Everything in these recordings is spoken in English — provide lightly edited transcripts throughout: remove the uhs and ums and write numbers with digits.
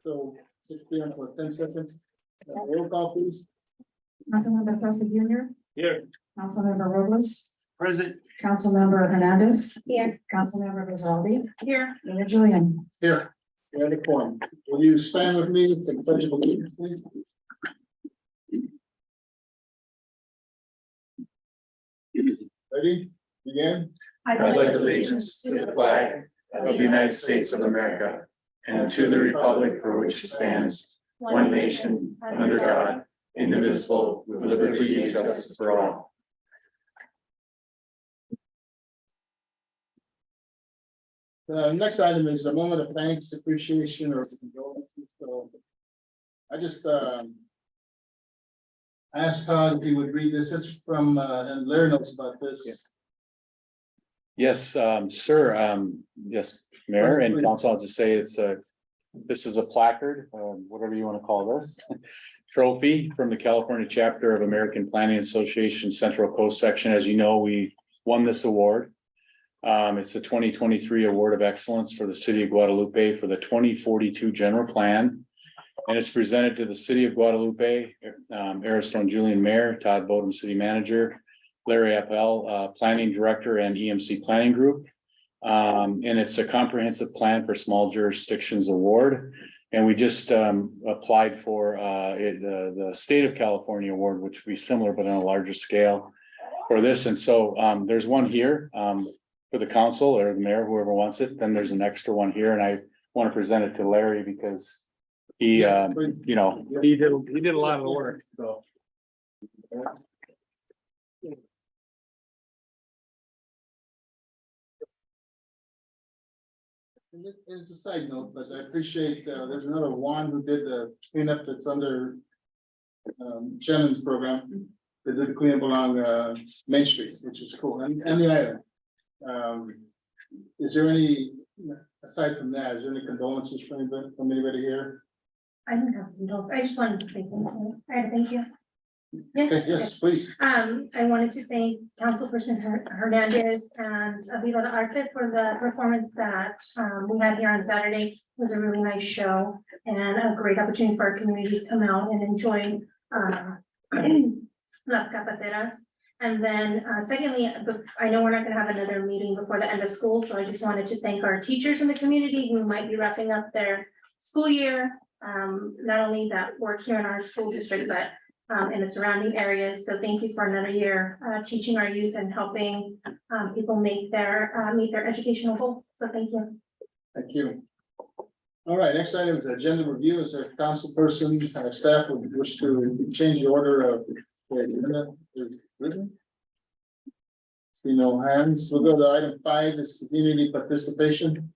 So 6 p.m. for 10 seconds. Roll call, please. Councilmember Foster Junior, Here. Councilmember Robles, Present. Councilmember Hernandez, Here. Councilmember Guadalupe, Here. Mayor Julian. Here. You have the quorum. Will you stand with me to the pledge of allegiance, please? Ready? Begin. I pledge allegiance to the flag of the United States of America and to the republic for which it stands, one nation, under God, indivisible, with liberty and justice for all. The next item is a moment of thanks, appreciation, or condolences. So I just asked Todd if he would read this. It's from and Larry knows about this. Yes, sir. Yes, Mayor and Council, I'll just say this is a placard, whatever you want to call this. Trophy from the California chapter of American Planning Association Central Coast Section. As you know, we won this award. It's the 2023 Award of Excellence for the City of Guadalupe for the 2042 General Plan. And it's presented to the City of Guadalupe, Arizona Julian Mayor, Todd Bodum, City Manager, Larry Appel, Planning Director and EMC Planning Group. And it's a comprehensive plan for small jurisdictions award. And we just applied for the State of California Award, which would be similar, but on a larger scale for this. And so there's one here for the council or the mayor, whoever wants it. Then there's an extra one here. And I want to present it to Larry because he, Yes, please. you know, he did a lot of the work. So. It's a side note, but I appreciate, there's another Juan who did the cleanup that's under Shannon's program. They did cleanup along Main Street, which is cool, and the island. Is there any, aside from that, is there any condolences from anybody here? I don't have condolences. I just wanted to say thank you. I had a thank you. Okay, yes, please. I wanted to thank Councilperson Hernandez and Viva the Arte for the performance that we had here on Saturday. It was a really nice show and a great opportunity for our community to come out and enjoy Las Capateras. And then secondly, I know we're not gonna have another meeting before the end of school, so I just wanted to thank our teachers in the community who might be wrapping up their school year. Not only that work here in our school district, but in the surrounding areas. So thank you for another year teaching our youth and helping people make their meet their educational goals. So thank you. Thank you. All right, next item is agenda review. Is there a council person, staff would wish to change the order of the agenda? Is written? See no hands. We'll go to item 5 is community participation.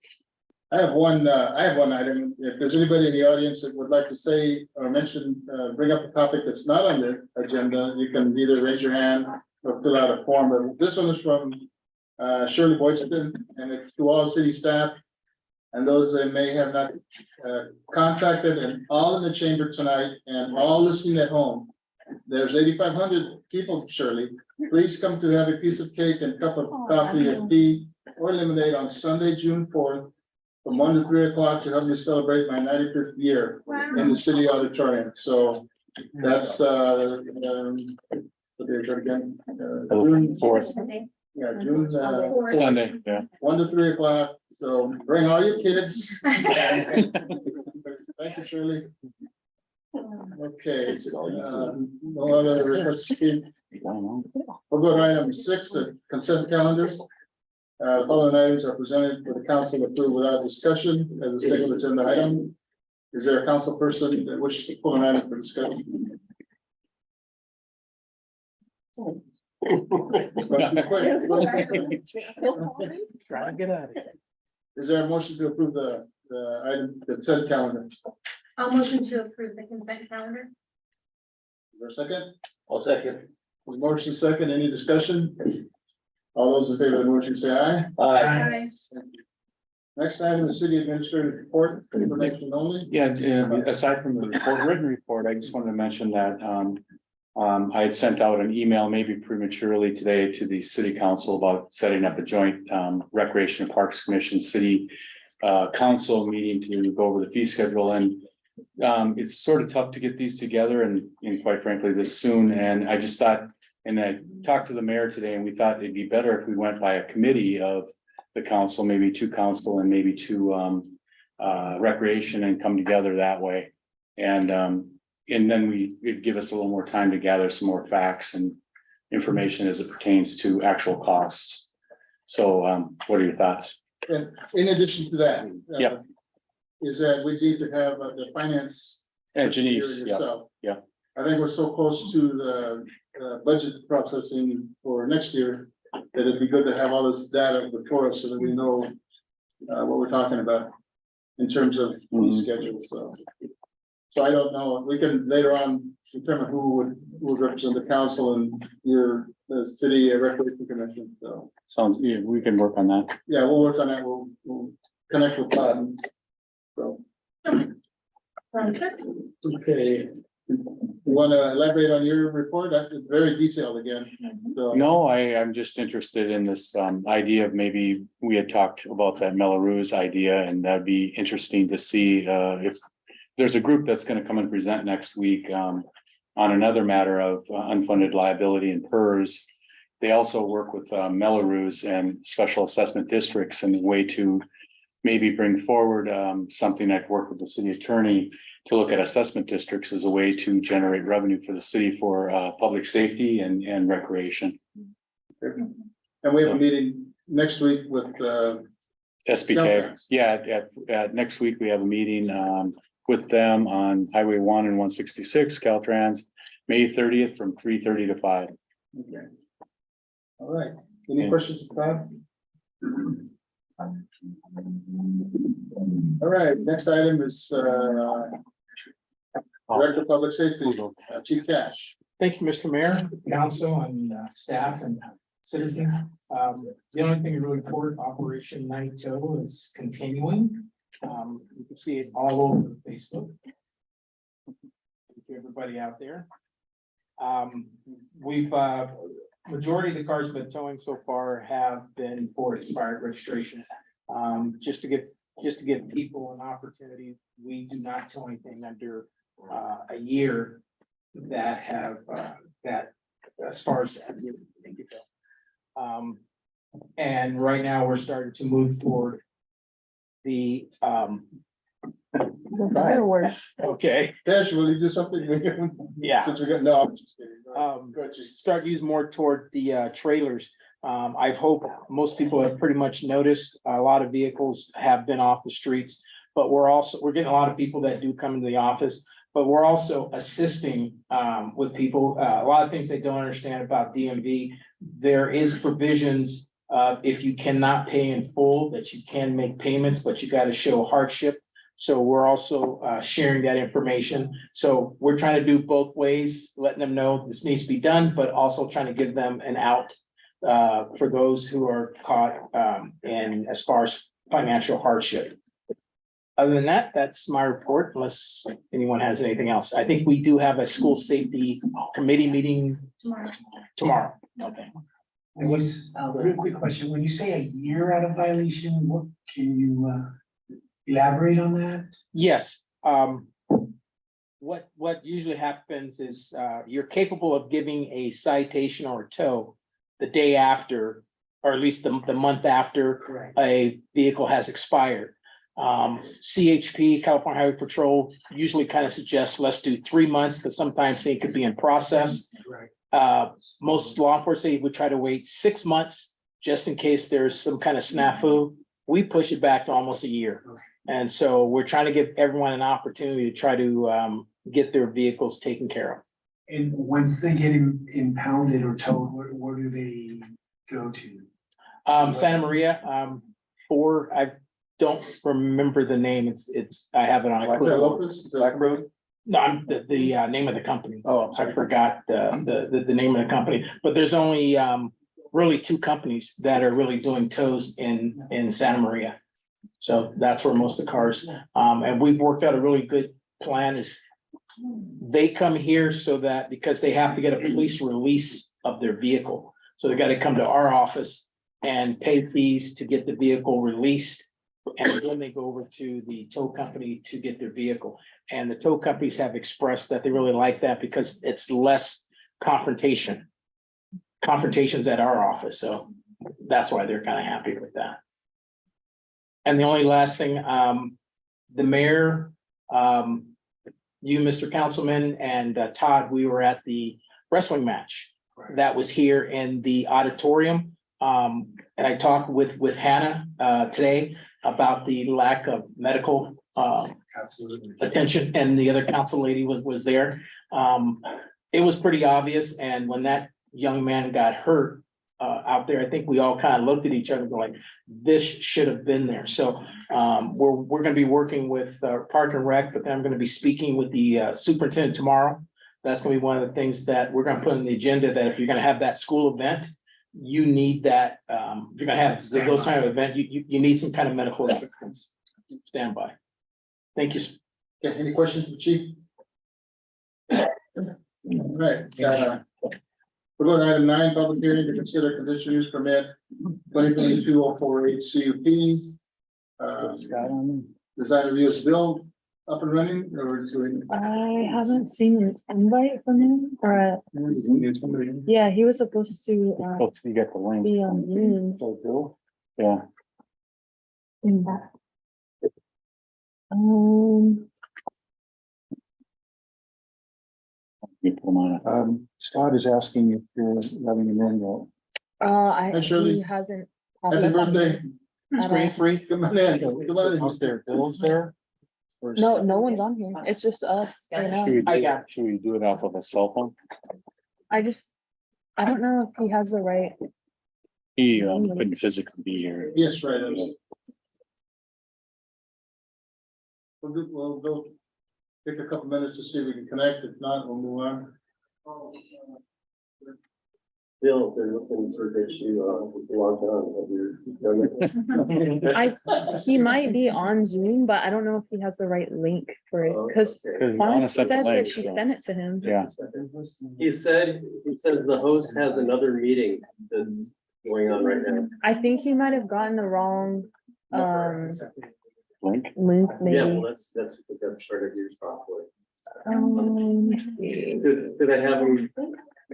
I have one item. If there's anybody in the audience that would like to say or mention, bring up a topic that's not on the agenda, you can either raise your hand or fill out a form. But this one is from Shirley Boydston, and it's to all city staff and those that may have not contacted, and all in the chamber tonight and all listening at home. There's 8,500 people, Shirley. Please come to have a piece of cake and cup of coffee and tea or lemonade on Sunday, June 4th. From 1 to 3 o'clock to help me celebrate my 95th year in the city auditorium. So that's what they said again. June 4th. Yeah, June Sunday, yeah. 1 to 3 o'clock. So bring all your kids. Thank you, Shirley. Okay, so, no other requests to speak. We'll go to item 6, the consent calendar. The following items are presented for the council to approve without discussion as a single agenda item. Is there a council person that wishes to pull an item for discussion? Try to get out of here. Is there a motion to approve the item, the consent calendar? Is I'll motion to approve the consent calendar. there a second? I'll second. Motion second, any discussion? All those in favor of the motion say aye. Aye. Next item, the city administrative report, information only. Yeah, aside from the written report, I just wanted to mention that I had sent out an email, maybe prematurely today, to the city council about setting up a joint recreation and parks commission city council meeting to go over the fee schedule, and it's sort of tough to get these together and quite frankly this soon, and I just thought, and I talked to the mayor today, and we thought it'd be better if we went by a committee of the council, maybe two council and maybe two recreation, and come together that way. And then it'd give us a little more time to gather some more facts and information as it pertains to actual costs. So what are your thoughts? And in addition to that. Yep. Is that we need to have the finance. Engineers, yeah, yourself. yeah. I think we're so close to the budget processing for next year that it'd be good to have all this data before us so that we know what we're talking about in terms of these schedules, so. So I don't know, we can later on determine who would represent the council and the city recreation commission, so. Sounds, yeah, we can work on that. Yeah, we'll work on that, we'll connect with Todd. So, Sounds good. okay. You want to elaborate on your report? That's very detailed again, so. No, I'm just interested in this idea of maybe we had talked about that Melrose idea, and that'd be interesting to see if there's a group that's going to come and present next week on another matter of unfunded liability and PERS. They also work with Melrose and special assessment districts and a way to maybe bring forward something that work with the city attorney to look at assessment districts as a way to generate revenue for the city for public safety and recreation. And we have a meeting next week with SBK, Caltrans. yeah, at next week, we have a meeting with them on Highway 1 and 166 Caltrans, May 30th from 3:30 to 5. Okay. All right, any Okay. questions, Todd? All right, next item is Director of Public Safety, Chief Cash. Thank you, Mr. Mayor, council, and staff and citizens. The only thing to really report, Operation Night Tow is continuing. You can see it all over Facebook. Thank you, everybody out there. We've majority of the cars we've been towing so far have been for expired registrations. Just to give people an opportunity, we do not tow anything under a year that have that as far as that. Thank you, Phil. And right now we're starting to move toward the okay, Cash, will you do something? yeah. Since we got, no, I'm just kidding. Go ahead, Chief. Start to use more toward the trailers. I hope most people have pretty much noticed a lot of vehicles have been off the streets, but we're getting a lot of people that do come into the office, but we're also assisting with people. A lot of things they don't understand about DMV. There is provisions if you cannot pay in full, that you can make payments, but you got to show hardship. So we're also sharing that information. So we're trying to do both ways, letting them know this needs to be done, but also trying to give them an out for those who are caught in as far as financial hardship. Other than that, that's my report, unless anyone has anything else. I think we do have a school safety committee meeting tomorrow. Okay. Real quick question, when you say a year out of violation, what, can you elaborate on that? Yes, what usually happens is you're capable of giving a citation or a tow the day after, or at least the month after Correct. a vehicle has expired. CHP, California Highway Patrol, usually kind of suggests let's do 3 months, because sometimes they could be in process. Right. Most law enforcement would try to wait 6 months just in case there's some kind of snafu. We push it back to almost a year. And so we're trying to give everyone an opportunity to try to get their vehicles taken care of. And once they get impounded or towed, where do they go to? Santa Maria, I don't remember the name. It's I have it on. Black Road? No, I'm the name of the company. Oh, I forgot the name of the company, but there's only really 2 companies that are really doing tows in Santa Maria. So that's where most of the cars, and we've worked out a really good plan is they come here so that because they have to get a police release of their vehicle. So they got to come to our office and pay fees to get the vehicle released. And then they go over to the tow company to get their vehicle. And the tow companies have expressed that they really like that because it's less confrontations at our office, so that's why they're kind of happy with that. And the only last thing, the mayor, you, Mr. Councilman, and Todd, we were at the wrestling match that was here in the auditorium. And I talked with Hannah today about the lack of medical Absolutely. attention, and the other council lady was there. It was pretty obvious, and when that young man got hurt out there, I think we all kind of looked at each other and like, this should have been there. So we're gonna be working with Park and Rec, but then I'm gonna be speaking with the superintendent tomorrow. That's gonna be one of the things that we're gonna put on the agenda, that if you're gonna have that school event, you need that, if you're gonna have those kind of event, you need some kind of medical assistance. Stand by. Thank you. Okay, any questions for the chief? All right, we're going to item 9, public hearing to consider conditional use permit 2022-048 CUP. Design review is build up and running, or is it? I haven't seen an invite from him, or, yeah, he was supposed to, Oh, you got the link. be on Zoom. Yeah, in that. you put them on. Scott is asking if you're letting him in. Hi, Shirley. he hasn't. popped Happy up on birthday. at Screen all. free. Come on in. Come on in. Is there bills there? Or is- No, no one's on here. It's just us right now. Should we I do- got should we do it off of a cell phone? I don't know if he has the right. He couldn't physically be here. Yes, right. We'll go take a couple minutes to see if we can connect. If not, we'll move on. Bill, they're looking to get you logged on. Have you He might be on Zoom, but I don't know if he has the right link for it, because Okay. Juana Anna said sent the that link, she so- sent it to him. Yeah, He says the host has another meeting that's going on right now. I think he might have gotten the wrong link. link, Yeah, well, maybe. that's because that's part of your software. Let's see. Did I have him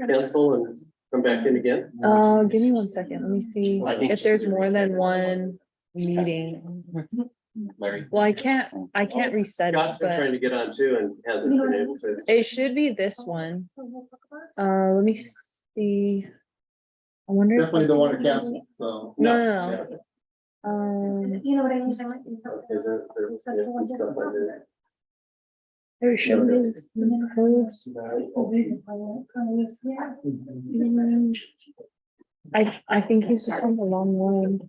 cancel and come back in again? Give me 1 second. Let me see if there's more than one meeting. Well, I can't reset it, Scott's been but trying to get on too and hasn't been able to. it should be this one. Let me see. I wonder. if Definitely I don't want can- to cancel, so. No. You know what I mean? Okay, there's some stuff I did. There should be. Codes. I think he's just on the wrong one.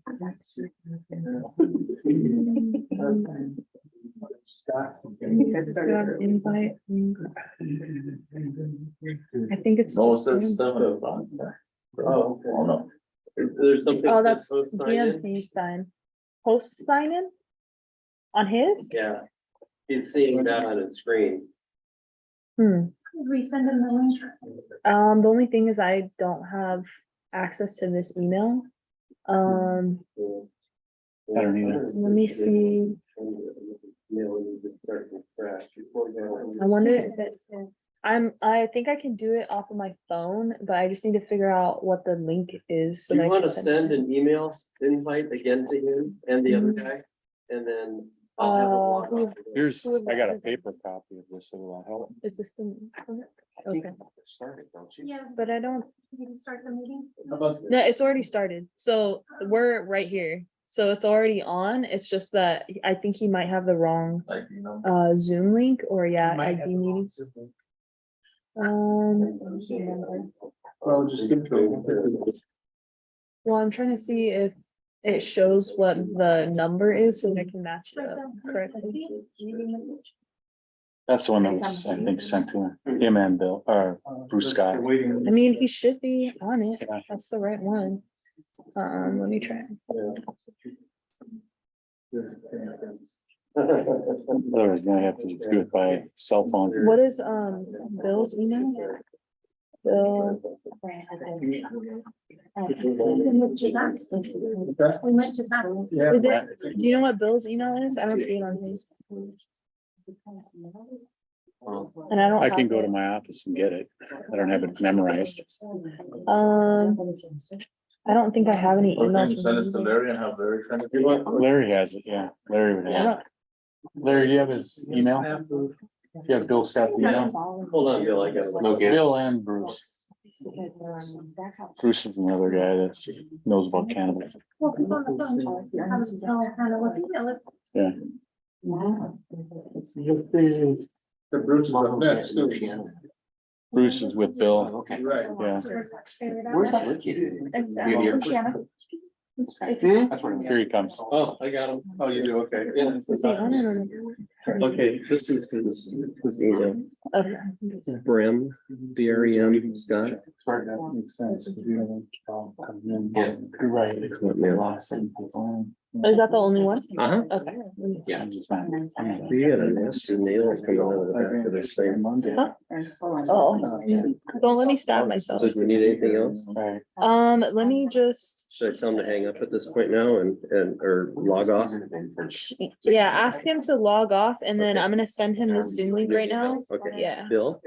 Grab invite. I think it's. Most of the stuff. Oh, no. There's something. Oh, that's post sign in? DMP sign. Post sign in? On his? Yeah. He's seeing that on his screen. Resend him the link. The only thing is I don't have access to this email. I don't either. Let me see. I wonder if it, I think I can do it off of my phone, but I just need to figure out what the link is. So Do that you I want to can send an email invite again to him and the other guy? And then I'll have a block who- off of it. Here's, I got a paper copy of this, so will that help? Is this the? Okay, Started, don't you? Yeah. but I don't, You can start the meeting. How about? no, it's already started. So we're right here. So it's already on. It's just that I think he might have the wrong Zoom link or ID meetings. Well, just give it to him. Well, I'm trying to see if it shows what the number is so that I can match it up correctly. That's the one that was, I think, sent to him and Bill, or Bruce Scott. I mean, he should be on it. Yeah. That's the right one. Let me try. Otherwise, you're gonna have to do it by cell phone. What is Bill's email? Bill. We went to that. We went to that. Is it, do you know what Bill's email is? I don't see it on his. And I don't. I can have go to it. my office and get it. I don't have it memorized. I don't think I have any Or can emails. you send us to Larry and have Larry send it to you? Larry has it, yeah. Larry would I have it. don't, Larry, do you have his email? Do you have Bill's staff email? Hold on, Bill, I got it. Bill and Bruce. Bruce is another guy that knows about cannabis. Well, he's on the phone. I was telling Hannah what the email is. Yeah. The Bruce is up next, too. Bruce is with Bill. Right. Yeah. Figure it out. Where's that located? Shanna. Here he comes. Oh, I got him. Oh, you do, okay. Yeah. is he on it or? Okay, this is his email. Okay. Brim, BREM, Scott. That makes sense. If you have a come in, Yeah. You're right. Is that the only one? Uh-huh. Okay. Yeah, I'm just not. You got a nasty nail coming out of the back of this thing. Huh? Oh, don't let me stab myself. So do we need anything else? Right. Let me just, Should I tell him to hang up at this point now and, or log off? yeah, ask him to log off and then I'm gonna send him the Zoom link right now. Okay. Yeah. Bill,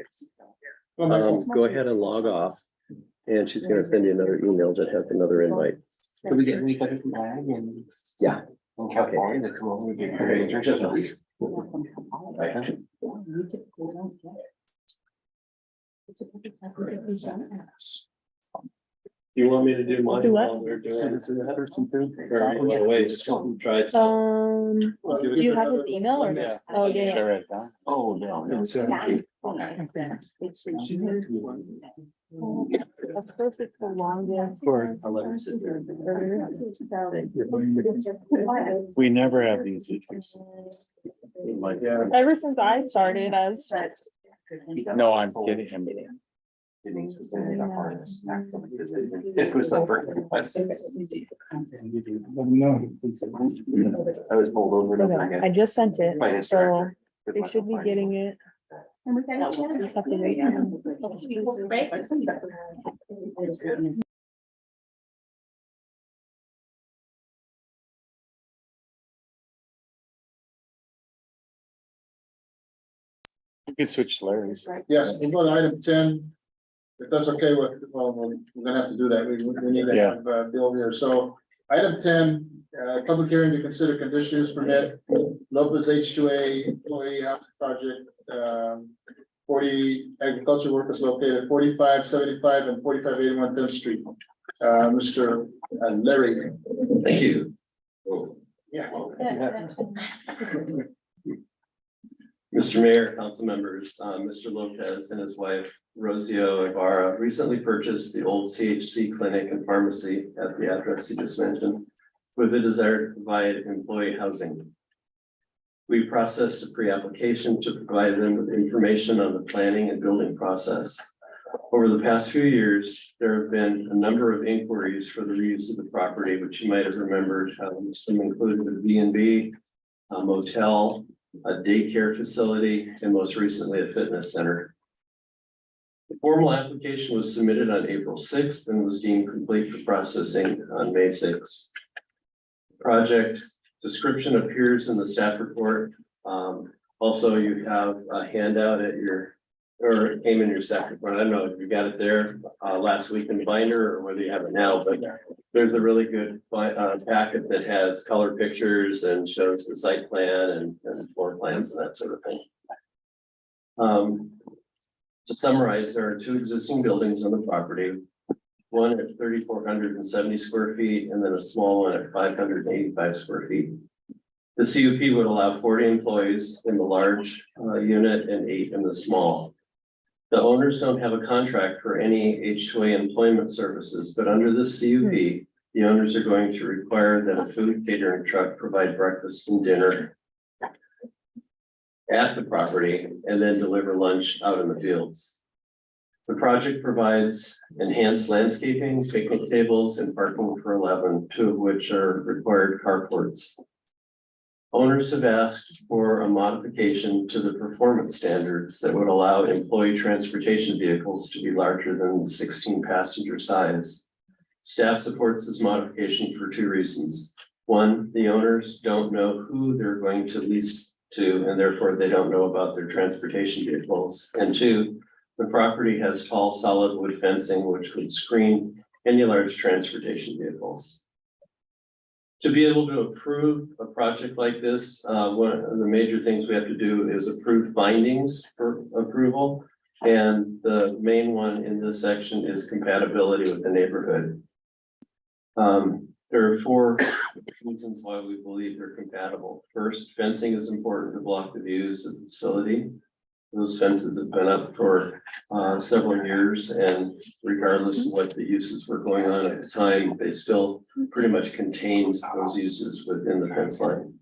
go ahead and log off. And she's gonna send you another email that has another invite. Did we get anybody from Ag and? Yeah. In California that come over and get great. You want me to do mine Do what? while we're doing it? Person too. Or you wanna wait, try it. Do you have his email or? Yeah. Oh, Should I yeah. write it down? Oh, no. It's, Of course, it's the longest. For- I'll let her sit there. We never have these issues. Ever since I started as. No, I'm kidding him. It was the first request. I was pulled over. and Okay, I just sent it, Finance so director. they should be getting it. Just have to wait. Right? You can switch to Larry's. Yes, we'll go to item 10. If that's okay with, well, we're gonna have to do that. We need to Yeah. have Bill here. So item 10, public hearing to consider conditions permit Lopez H2A employee housing project. 40 agriculture workers located 4575 and 4581 10th Street. Mr. Larry. Thank you. Yeah. Mr. Mayor, council members, Mr. Lopez and his wife Rosio Ibarra recently purchased the old CHC clinic and pharmacy at the address you just mentioned with the desire to provide employee housing. We processed a pre-application to provide them with information on the planning and building process. Over the past few years, there have been a number of inquiries for the reuse of the property, which you might have remembered. Some included a B&B, a motel, a daycare facility, and most recently a fitness center. The formal application was submitted on April 6th and was deemed complete for processing on May 6th. Project description appears in the staff report. Also, you have a handout at your, or it came in your staff report. I don't know if you got it there last week in the binder or whether you have it now, but there's a really good packet that has color pictures and shows the site plan and floor plans and that sort of thing. To summarize, there are two existing buildings on the property. One at 3,470 square feet and then a small one at 585 square feet. The CUP would allow 40 employees in the large unit and 8 in the small. The owners don't have a contract for any H2A employment services, but under this CUP, the owners are going to require that a food catering truck provide breakfast and dinner at the property and then deliver lunch out in the fields. The project provides enhanced landscaping, picnic tables, and parking for 11, 2 of which are required carports. Owners have asked for a modification to the performance standards that would allow employee transportation vehicles to be larger than the 16 passenger size. Staff supports this modification for two reasons. One, the owners don't know who they're going to lease to, and therefore they don't know about their transportation vehicles. And two, the property has tall solid wood fencing, which would screen any large transportation vehicles. To be able to approve a project like this, one of the major things we have to do is approve findings for approval. And the main one in this section is compatibility with the neighborhood. There are four reasons why we believe they're compatible. First, fencing is important to block the views of the facility. Those fences have been up for several years, and regardless of what the uses were going on at the time, they still pretty much contain those uses within the fence line.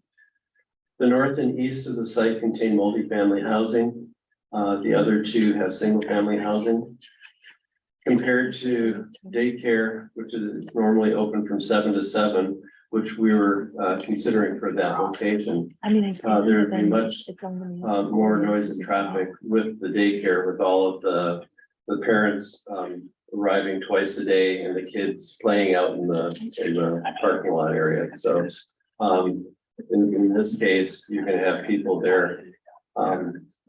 The north and east of the site contain multifamily housing. The other two have single-family housing. Compared to daycare, which is normally open from 7 to 7, which we were considering for that location. I mean, There would be much more noise and traffic with the daycare, with all of the parents arriving twice a day and the kids playing out in the parking lot area. So in this case, you're gonna have people there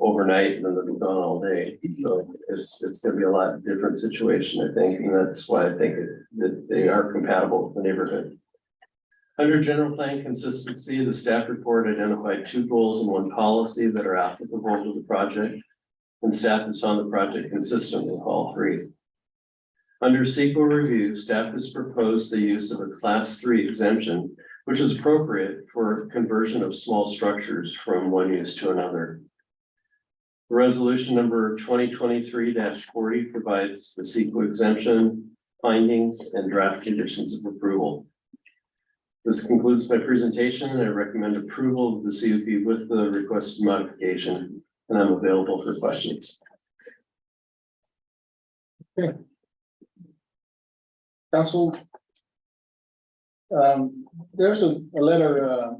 overnight and then they'll be gone all day. So it's gonna be a lot different situation, I think, and that's why I think that they are compatible with the neighborhood. Under general plan consistency, the staff report identified 2 goals and 1 policy that are applicable to the project, and staff has found the project consistent with all 3. Under CEQA review, staff has proposed the use of a class 3 exemption, which is appropriate for conversion of small structures from one use to another. Resolution number 2023-40 provides the CEQA exemption, findings, and draft conditions of approval. This concludes my presentation, and I recommend approval of the CUP with the requested modification, and I'm available for questions. Okay. Council, there's a letter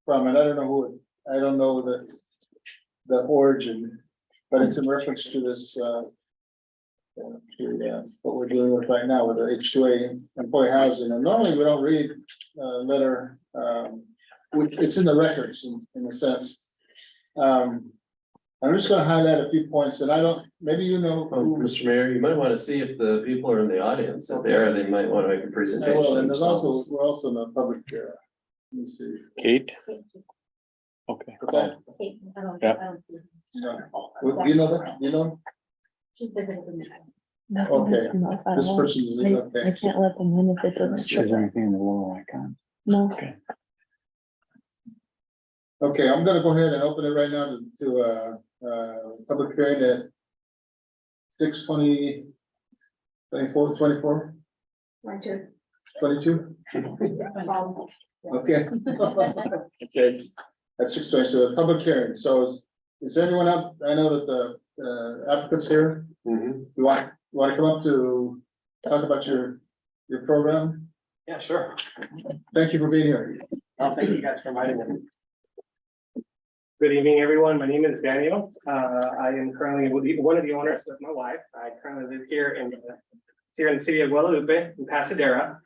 from, and I don't know who, I don't know the origin, but it's in reference to this what we're dealing with right now with the H2A employee housing. And normally we don't read letter, it's in the records in a sense. I'm just gonna highlight a few points, and I don't, maybe you know. Mr. Mayor, you might want to see if the people are in the audience. If they are, they might want to make a presentation. Well, and there's also, themselves. we're also in the public, let me see. Kate? Okay. Okay. Yeah. You know that, you know, Okay. this person is, I okay. can't let them in if it doesn't. Is there anything in the lower icon? No. Okay, I'm gonna go ahead and open it right now to public hearing at 6:20, 24. 22? Okay. Okay, at 6:20, so the public hearing, so is everyone up? I know that the applicants here, Mhm. you want to come up to talk about your program? Yeah, sure. Thank you for being here. Well, thank you guys for inviting me. Good evening, everyone. My name is Daniel. I am currently one of the owners with my wife. I currently live here in the city of Guadalupe in Pasadena.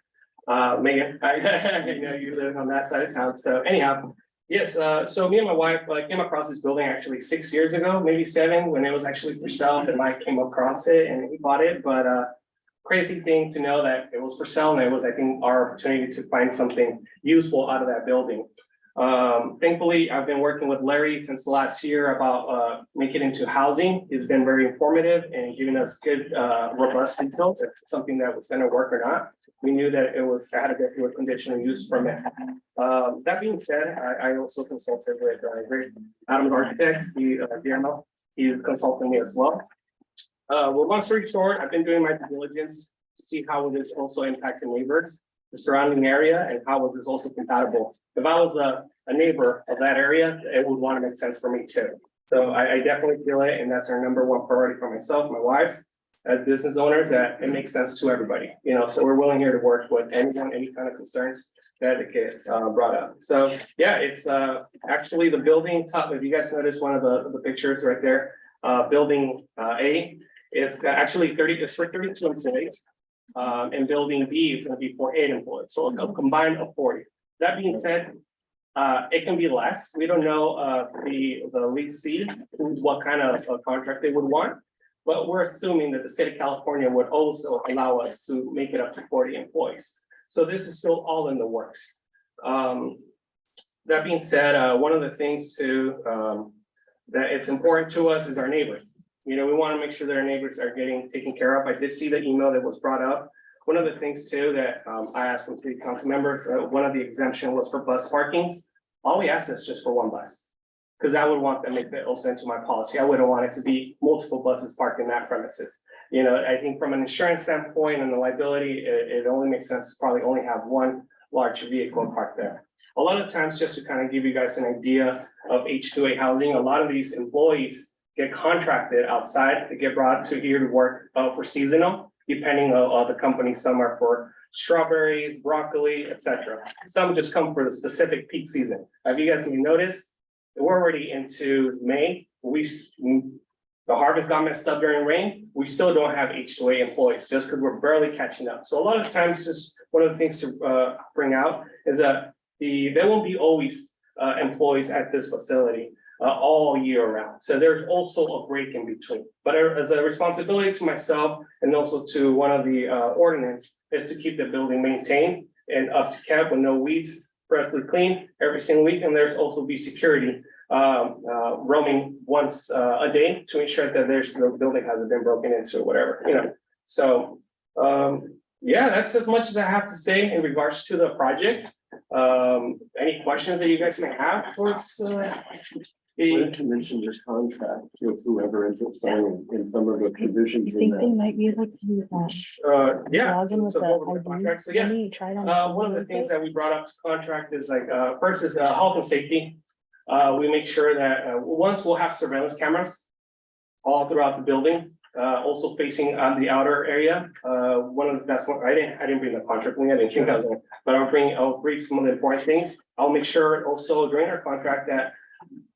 Megan, I know you live on that side of town. So anyhow, yes. So me and my wife came across this building actually 6 years ago, maybe 7, when it was actually for sale. And Mike came across it and he bought it. But crazy thing to know that it was for sale, and it was, I think, our opportunity to find something useful out of that building. Thankfully, I've been working with Larry since last year about making it into housing. He's been very informative and giving us good, robust details if it's something that was going to work or not. We knew that I had to go through a conditional use permit. That being said, I also consulted with Adam's architect, Guillermo. He's consulting me as well. Well, long story short, I've been doing my due diligence to see how will this also impact the neighbors, the surrounding area, and how was this also compatible. If I was a neighbor of that area, it would want to make sense for me too. So I definitely feel it, and that's our #1 priority for myself, my wife, as business owners, that it makes sense to everybody. So we're willing here to work with anyone, any kind of concerns. that gets brought up. So, yeah, it's actually the building top, if you guys notice one of the pictures right there, building A, it's actually 32 employees. And building B is gonna be for 8 employees, so a combined of 40. That being said, it can be less. We don't know the leasee, what kind of contract they would want. But we're assuming that the state of California would also allow us to make it up to 40 employees. So this is still all in the works. That being said, one of the things too, that it's important to us is our neighbors. You know, we want to make sure that our neighbors are getting taken care of. I did see the email that was brought up. One of the things too that I asked from city council members, one of the exemption was for bus parkings. All we asked is just for one bus. Because I would want them to make that also into my policy. I wouldn't want it to be multiple buses parked in that premises. You know, I think from an insurance standpoint and the liability, it only makes sense to probably only have one large vehicle parked there. A lot of times, just to kind of give you guys an idea of H2A housing, a lot of these employees get contracted outside to get brought to here to work for seasonal, depending on the company. Some are for strawberries, broccoli, etc. Some just come for the specific peak season. Have you guys noticed? We're already into May. The harvest got messed up during rain. We still don't have H2A employees just because we're barely catching up. So a lot of times, just one of the things to bring out is that there won't be always employees at this facility all year round. So there's also a break in between. But as a responsibility to myself and also to one of the ordinance is to keep the building maintained and up to cap with no weeds, freshly clean every single week. And there's also be security roaming once a day to ensure that the building hasn't been broken into or whatever, you know. So yeah, that's as much as I have to say in regards to the project. Any questions that you guys may have towards Wanted to mention your contract with whoever ends up signing in some of the conditions I in think they that. might be able to do that. yeah. Log in with So the go over the ID. contract. So yeah, Let me try it on one of the phone things real that we brought up to contract is like, first is health and safety. We make sure that once we'll have surveillance cameras all throughout the building, also facing on the outer area. That's what I didn't bring the contract with me, I didn't think I was gonna, but I'll brief some of the important things. I'll make sure also during our contract that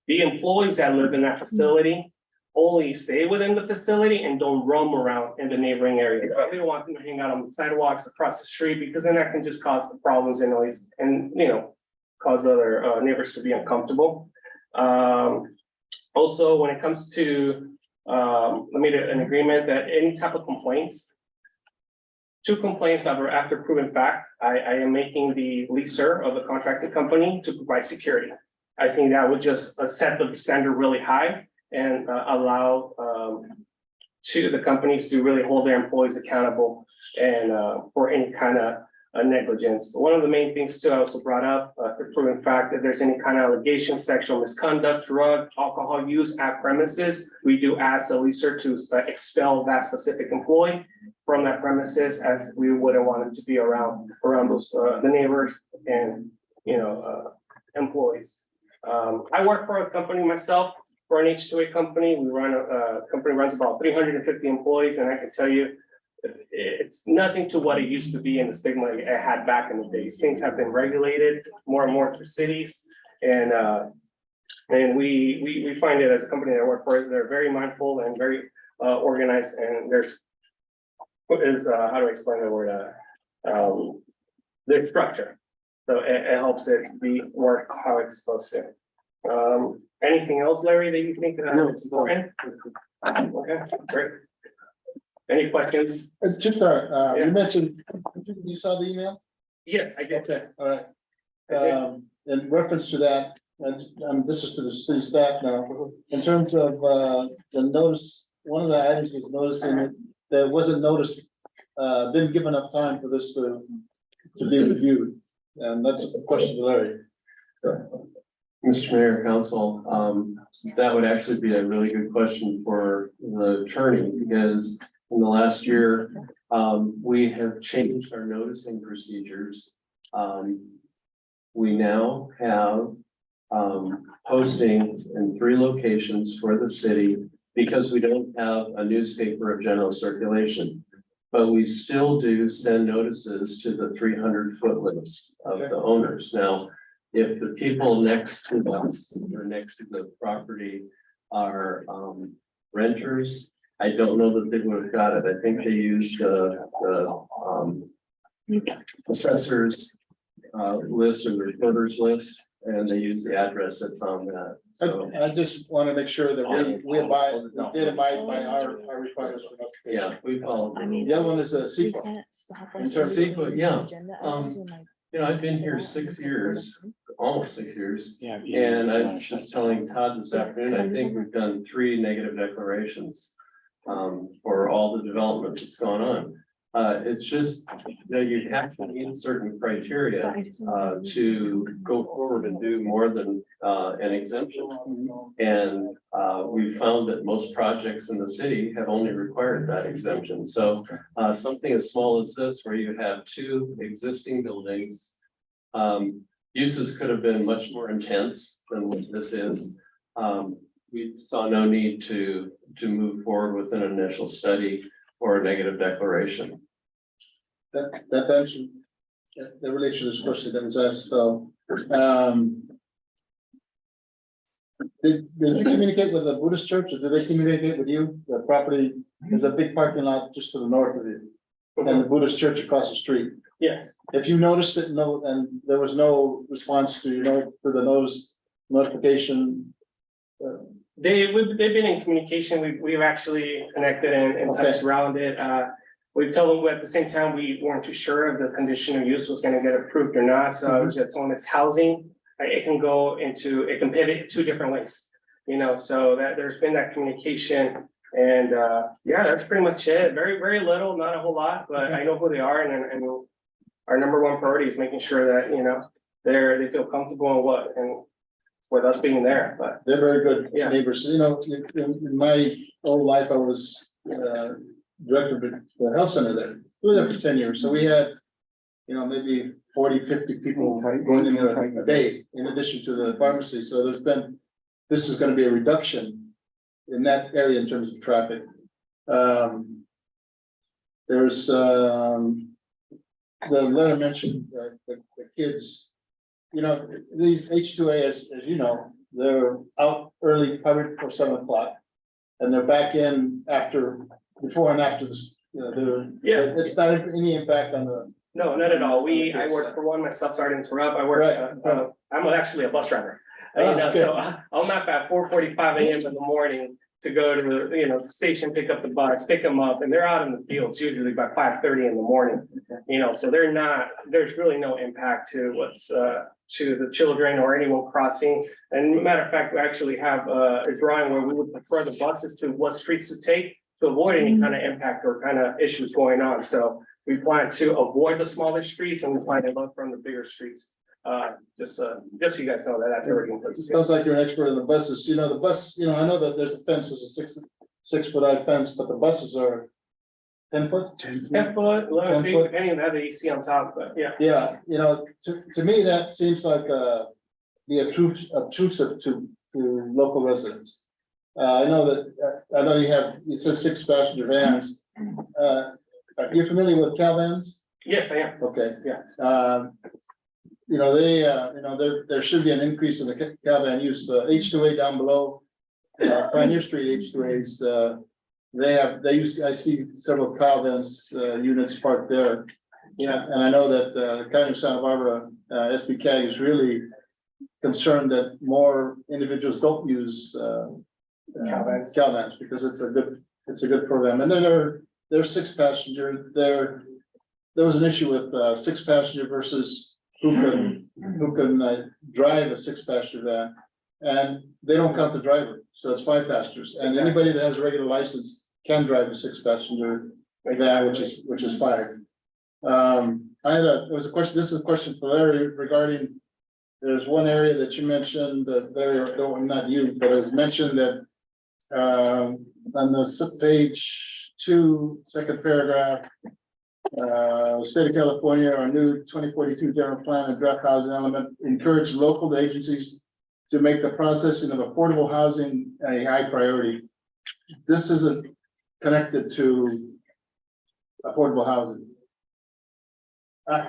the employees that live in that facility only stay within the facility and don't roam around in the neighboring area. We don't want them to hang out on the sidewalks across the street because then that can just cause the problems and noise and, you know, cause other neighbors to be uncomfortable. Also, when it comes to, let me do an agreement that any type of complaints, 2 complaints after proven fact, I am making the leaser of the contracting company to provide security. I think that would just set the standard really high and allow to the companies to really hold their employees accountable and for any kind of negligence. One of the main things too, I also brought up the proven fact that there's any kind of allegation, sexual misconduct, drug, alcohol use at premises, we do ask the leaser to expel that specific employee from that premises, as we wouldn't want them to be around those the neighbors and, you know, employees. I work for a company myself, for an H2A company. We run a company runs about 350 employees, and I can tell you, it's nothing to what it used to be and the stigma it had back in the days. Things have been regulated more and more through cities, and we find it as a company that I work for, they're very mindful and very organized, and there's how do I explain the word? There's structure. So it helps it work how it's supposed to. Anything else, Larry, that you think is important? Okay, great. Any questions? Just, Yeah. you mentioned, you saw the email? Yes, I did. Okay, all right. In reference to that, and this is to the city staff now, in terms of the notice, one of the items was noticing that there wasn't noticed, didn't give enough time for this to be reviewed. And that's a question to Larry. Mr. Mayor, Council, that would actually be a really good question for the attorney, because in the last year, we have changed our noticing procedures. We now have posting in 3 locations for the city because we don't have a newspaper of general circulation. but we still do send notices to the 300-foot list of the owners. Now, if the people next to us or next to the property are renters, I don't know that they would have got it. I think they used the assessors list or the reporters list, and they use the address that's on that. So, I just want to make sure that we abide by our requirements. yeah, we follow. I mean, The other one is a we sequel. can't stop. In terms of- Sequel, yeah. Agenda Um, items and, like, You know, I've been here 6 years, almost 6 years. Yeah. And I was just telling Todd this afternoon, I think we've done 3 negative declarations for all the development that's gone on. It's just, you know, you have to meet certain criteria to go forward and do more than an exemption. And we found that most projects in the city have only required that exemption. So something as small as this, where you have 2 existing buildings, uses could have been much more intense than what this is. We saw no need to move forward with an initial study or a negative declaration. That actually, that relates to this question that was asked, so, did you communicate with the Buddhist church, or did they communicate with you? The property, there's a big parking lot just to the north of you, and the Buddhist church across the street. Yes. If you noticed it, no, and there was no response to, to the notification. They've been in communication. We've actually connected and touched around it. We told them at the same time, we weren't too sure if the conditional use was gonna get approved or not. So I was just on its housing, it can pivot 2 different ways, so that there's been that communication. And yeah, that's pretty much it. Very, very little, not a whole lot, but I know who they are, and our number 1 priority is making sure that, they feel comfortable and with us being there, but. They're very good Yeah. neighbors, in my old life, I was director of the health center there. We were there for 10 years, so we had, maybe 40, 50 people going in there a day, in addition to the pharmacy, so this is gonna be a reduction in that area in terms of traffic. There's, the letter mentioned the kids, these H2A, as you know, they're out early, probably for 7 o'clock. And they're back in before and after this, it's not any impact on the. No, not at all. I work for one myself, sorry to interrupt. I work, Right. I'm actually a bus driver. Okay. So I'm up at 4:45 a.m. in the morning to go to the station, pick up the bus, pick them up, and they're out in the fields usually by 5:30 in the morning. So there's really no impact to what's to the children or anyone crossing. And matter of fact, we actually have a drawing where we would prefer the buses to what streets to take to avoid any kind of impact or kind of issues going on. So we plan to avoid the smaller streets, and we plan to look from the bigger streets. Just so you guys know that's already in place. Sounds like you're an expert in the buses, the bus, I know that there's a fence, there's a 6-foot high fence, but the buses are 10 foot? 10 foot, 11 feet, depending on the AC on top, but yeah. Yeah, to me, that seems like be obtrusive to local residents. I know you said 6 passenger vans. Are you familiar with Cal vans? Yes, I am. Okay. Yeah. There should be an increase in the Cal van use, the H2A down below. Pioneer Street H2As, I see several Cal vans, units parked there. Yeah, and I know that the County of Santa Barbara, SBCAG is really concerned that more individuals don't use Cal vans because it's a good program. And then there are 6 passenger there. There was an issue with 6 passenger versus who can drive a 6 passenger van, and they don't count the driver, so it's 5 passengers. And anybody that has a regular license can drive a 6 passenger van, which is 5. There was a question. This is a question for Larry regarding. There's one area that you mentioned that Larry, not you, but it was mentioned that on the page 2, second paragraph. State of California, our new 2042 general plan and draft housing element encourage local agencies to make the processing of affordable housing a high priority. This isn't connected to affordable housing.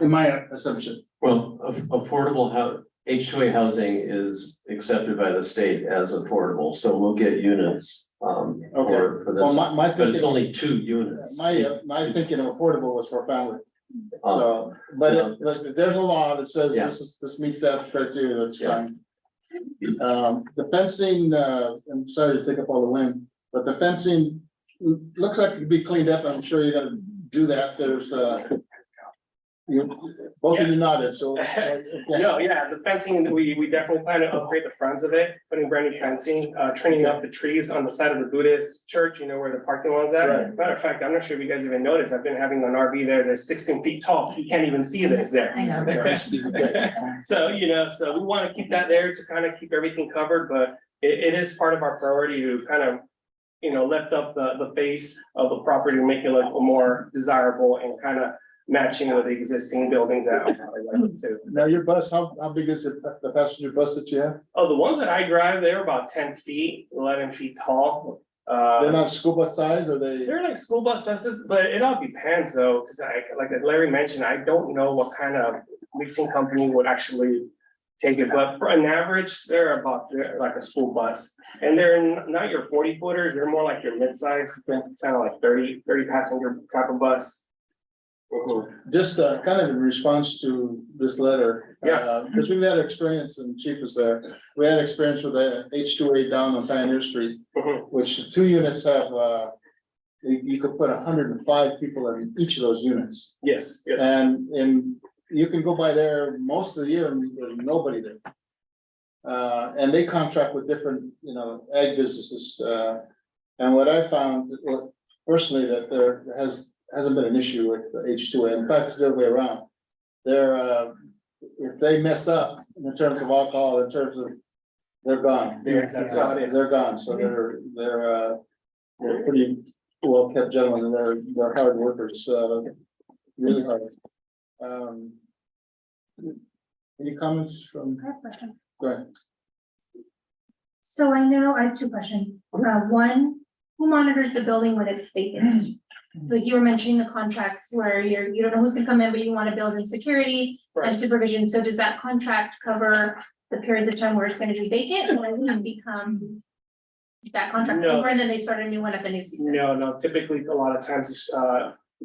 In my assumption. Well, affordable H2A housing is accepted by the state as affordable, so we'll get units, for Well, this, my but it's thinking, only 2 units. my thinking of affordable was for family. Um, So, but if there's a law that says Yeah. this meets that criteria, that's Yeah. fine. The fencing, I'm sorry to take up all the wind, but the fencing looks like it could be cleaned up. I'm sure you're gonna do that. There's, both of you nodded, so. No, yeah, the fencing, we definitely plan to upgrade the fronts of it, putting brand new fencing, trimming up the trees on the side of the Buddhist church, you know, where the parking lot is at. Right. Matter of fact, I'm not sure if you guys even noticed, I've been having an RV there, that's 16 feet tall, you can't even see that it's there. I know. So, you know, so we want to keep that there to kind of keep everything covered, but it is part of our priority to kind of, you know, lift up the face of the property, make it look more desirable and kind of matching with the existing buildings that I like too. Now, your bus, how big is the passenger bus that you have? Oh, the ones that I drive, they're about 10 feet, 11 feet tall. They're not school bus size, or they? They're like school bus buses, but it all depends though, because like Larry mentioned, I don't know what kind of leasing company would actually take it, but for an average, they're like a school bus. And they're not your 40 footers, they're more like your mid-size, kind of like 30 passenger type of bus. Just kind of in response to this letter. Yeah. Because we've had experience, and Chief was there, we had experience with the H2A down on Pioneer Street, Mhm. which the 2 units have, you could put 105 people in each of those units. Yes, yes. And you can go by there most of the year and there's nobody there. And they contract with different, you know, ag businesses, and what I found, well, personally, that there hasn't been an issue with the H2A. In fact, it's the other way around. They're, if they mess up in terms of alcohol, in terms of, they're gone. That's how it is. They're gone, so they're pretty well kept gentlemen, and they're hard workers, really hard. Any comments from, I have a question. go ahead. So I know, I have 2 questions. One, who monitors the building when it's vacant? Like you were mentioning the contracts where you don't know who's gonna come in, but you want to build in security and Right. supervision. So does that contract cover the periods of time where it's gonna be vacant, or will it become that contract No. over and then they start a new one at the new season? No, typically a lot of times,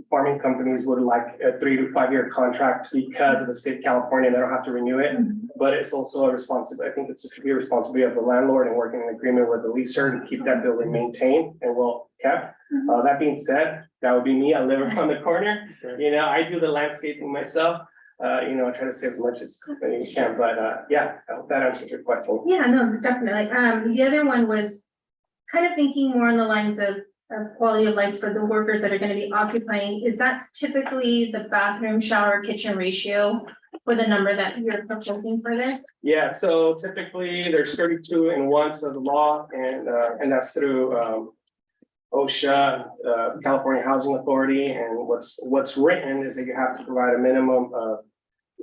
farming companies would like a 3 to 5 year contract because of the state of California, they don't have to renew it. But it's also a responsibility, I think it's a responsibility of the landlord and working in agreement with the leaser to keep that building maintained and well kept. That being said, that would be me, I live around the corner, you know, I do the landscaping myself. You know, I try to save as much as you can, but yeah, I hope that answers your question. Yeah, no, definitely. The other one was kind of thinking more on the lines of quality of life for the workers that are gonna be occupying. Is that typically the bathroom, shower, kitchen ratio for the number that you're proposing for this? Yeah, so typically there's 32 in ones of the law and that's through OSHA, California Housing Authority, and what's written is that you have to provide a minimum of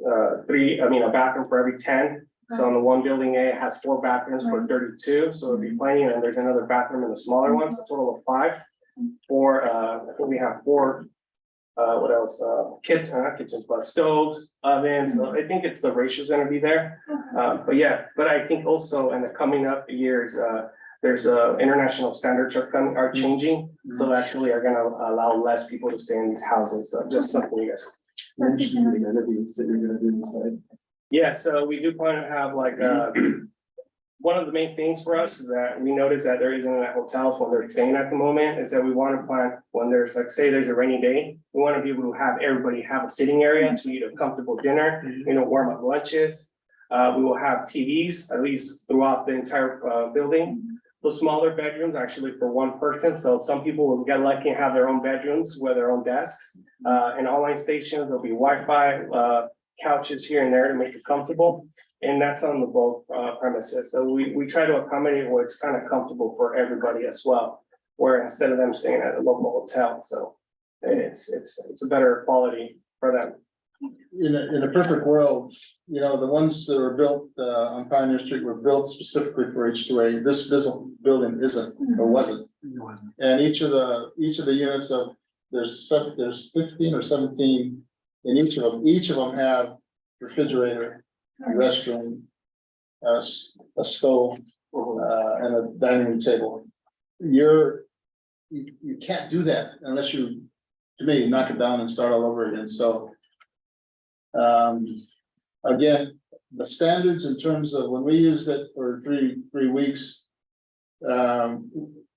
a bathroom for every 10. So on the one building A, it has 4 bathrooms for 32, so it'd be plenty, and there's another bathroom in the smaller ones, a total of 5. I think we have 4, what else, not kitchens, but stoves, ovens, so I think it's the ratio's gonna be there. But I think also in the coming up years, there's international standards are changing, so actually are gonna allow less people to stay in these houses, so just something you guys. That's good to know. Yeah, so we do plan to have like, one of the main things for us is that we notice that there isn't enough hotels when they're staying at the moment, is that we want to plan when there's like, say there's a rainy day, we want to be able to have everybody have a sitting area to eat a comfortable dinner, you know, warm up lunches. We will have TVs at least throughout the entire building. The smaller bedrooms actually for 1 person, so some people will get lucky and have their own bedrooms with their own desks. And online stations, there'll be Wi-Fi, couches here and there to make it comfortable, and that's on the both premises. So we try to accommodate where it's kind of comfortable for everybody as well, where instead of them staying at a local hotel, so it's a better quality for them. In a perfect world, you know, the ones that were built on Pioneer Street were built specifically for H2A. This building isn't or wasn't. And each of the units of there's 15 or 17 in each of them. Each of them have refrigerator, restroom, a stove, and a dining room table. You can't do that unless you, to me, knock it down and start all over again, so. Again, the standards in terms of when we used it for three weeks.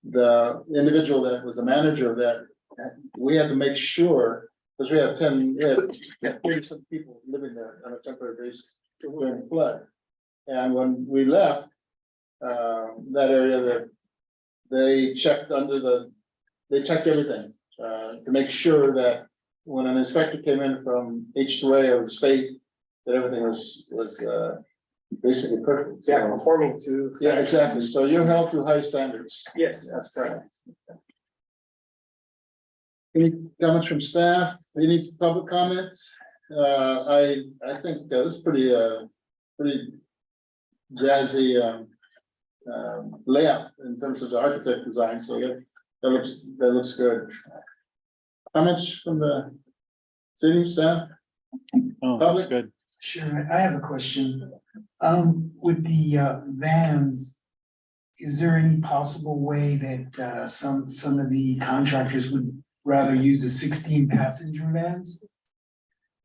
The individual that was the manager of that, we had to make sure, because we have 40 people living there on a temporary basis during the flood. And when we left, that area that they checked they checked everything, to make sure that when an inspector came in from H2A or the state, that everything was basically perfect. Yeah, conforming to. Yeah, exactly. So you're held to high standards. Yes, that's correct. Any comments from staff? Any public comments? I think this is pretty jazzy layout in terms of the architect design. So that looks good. Comments from the city staff? Oh, Public? that's good. Sure, I have a question. With the vans, is there any possible way that some of the contractors would rather use the 16 passenger vans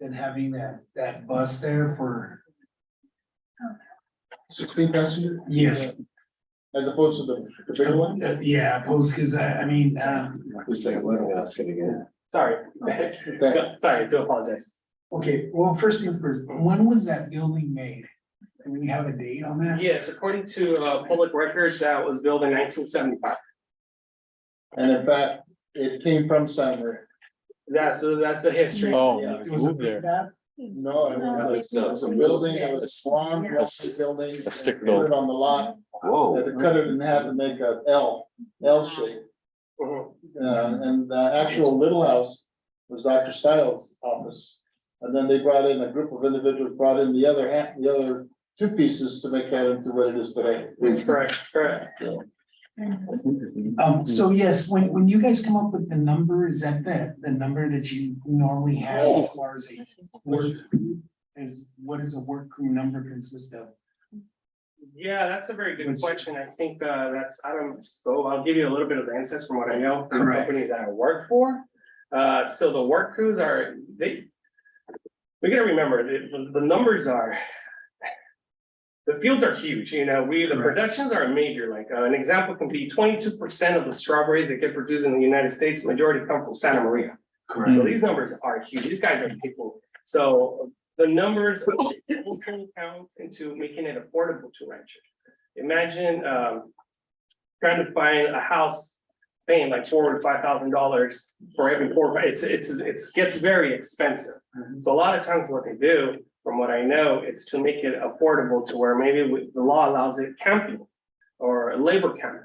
than having that bus there for? 16 passenger? Yes. As opposed to the bigger one? Yeah, because I mean, Let me ask it again. Sorry. Sorry, do apologize. okay, well, first thing first, when was that building made? Can we have a date on that? Yes, according to public records, that was built in 1975. And in fact, it came from somewhere. That's the history. Oh, Yeah. it's moved there. No, it was a building, it was a swan building. A stick They put it on the lot, Whoa. they cut it in half to make a L shape. Mhm. And the actual little house was Dr. Stiles' office. And then they brought in, a group of individuals brought in the other two pieces to make that into what it is today. Correct. So yes, when you guys come up with the number, is that the number that you normally have as far as a work crew? What does a work crew number consist of? Yeah, that's a very good question. I think that's, I'll give you a little bit of answers from what I know from the Correct. companies that I work for. So the work crews we gotta remember, the numbers are, the fields are huge, the Correct. productions are major, like an example can be 22% of the strawberries that get produced in the United States, majority come from Santa Maria. So these numbers are huge. These guys are people. So the numbers will count into making it affordable to renters. Imagine trying to find a house paying like $4,000 to $5,000 for every it gets very expensive. So a lot of times what they do, from what I know, it's to make it affordable to where maybe the law allows it camping or a labor camp.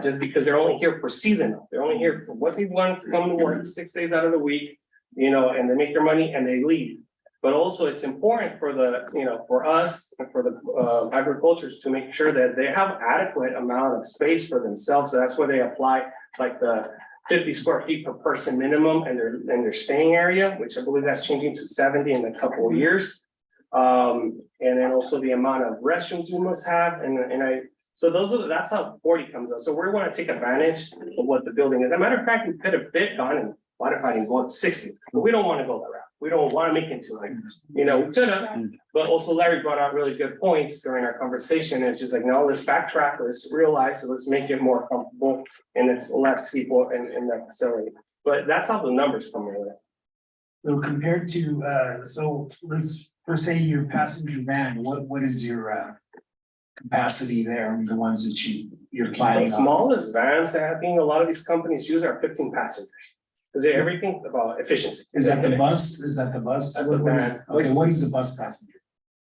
Just because they're only here for seasonal. They're only here for what they want to come to work 6 days out of the week, and they make their money and they leave. But also it's important for for us and for the agricultures to make sure that they have adequate amount of space for themselves. So that's where they apply like the 50 square feet per person minimum and their staying area, which I believe that's changing to 70 in a couple of years. And then also the amount of restrooms you must have. So that's how 40 comes up. So we want to take advantage of what the building is. As a matter of fact, we could have gone and modified and go 60, but we don't want to go that route. We don't want to make it into like, we could have, but also Larry brought out really good points during our conversation. It's just like, no, let's backtrack, let's realize, so let's make it more comfortable and it's less people in that facility. But that's how the numbers come in. So compared to, so let's, per se, your passenger van, what is your capacity there, the ones that you're The planning on? smallest vans that I think a lot of these companies use are 15 passengers. Because everything about efficiency. Is that the bus? Is that the bus? That's the What is- van. Okay, what is the bus passenger?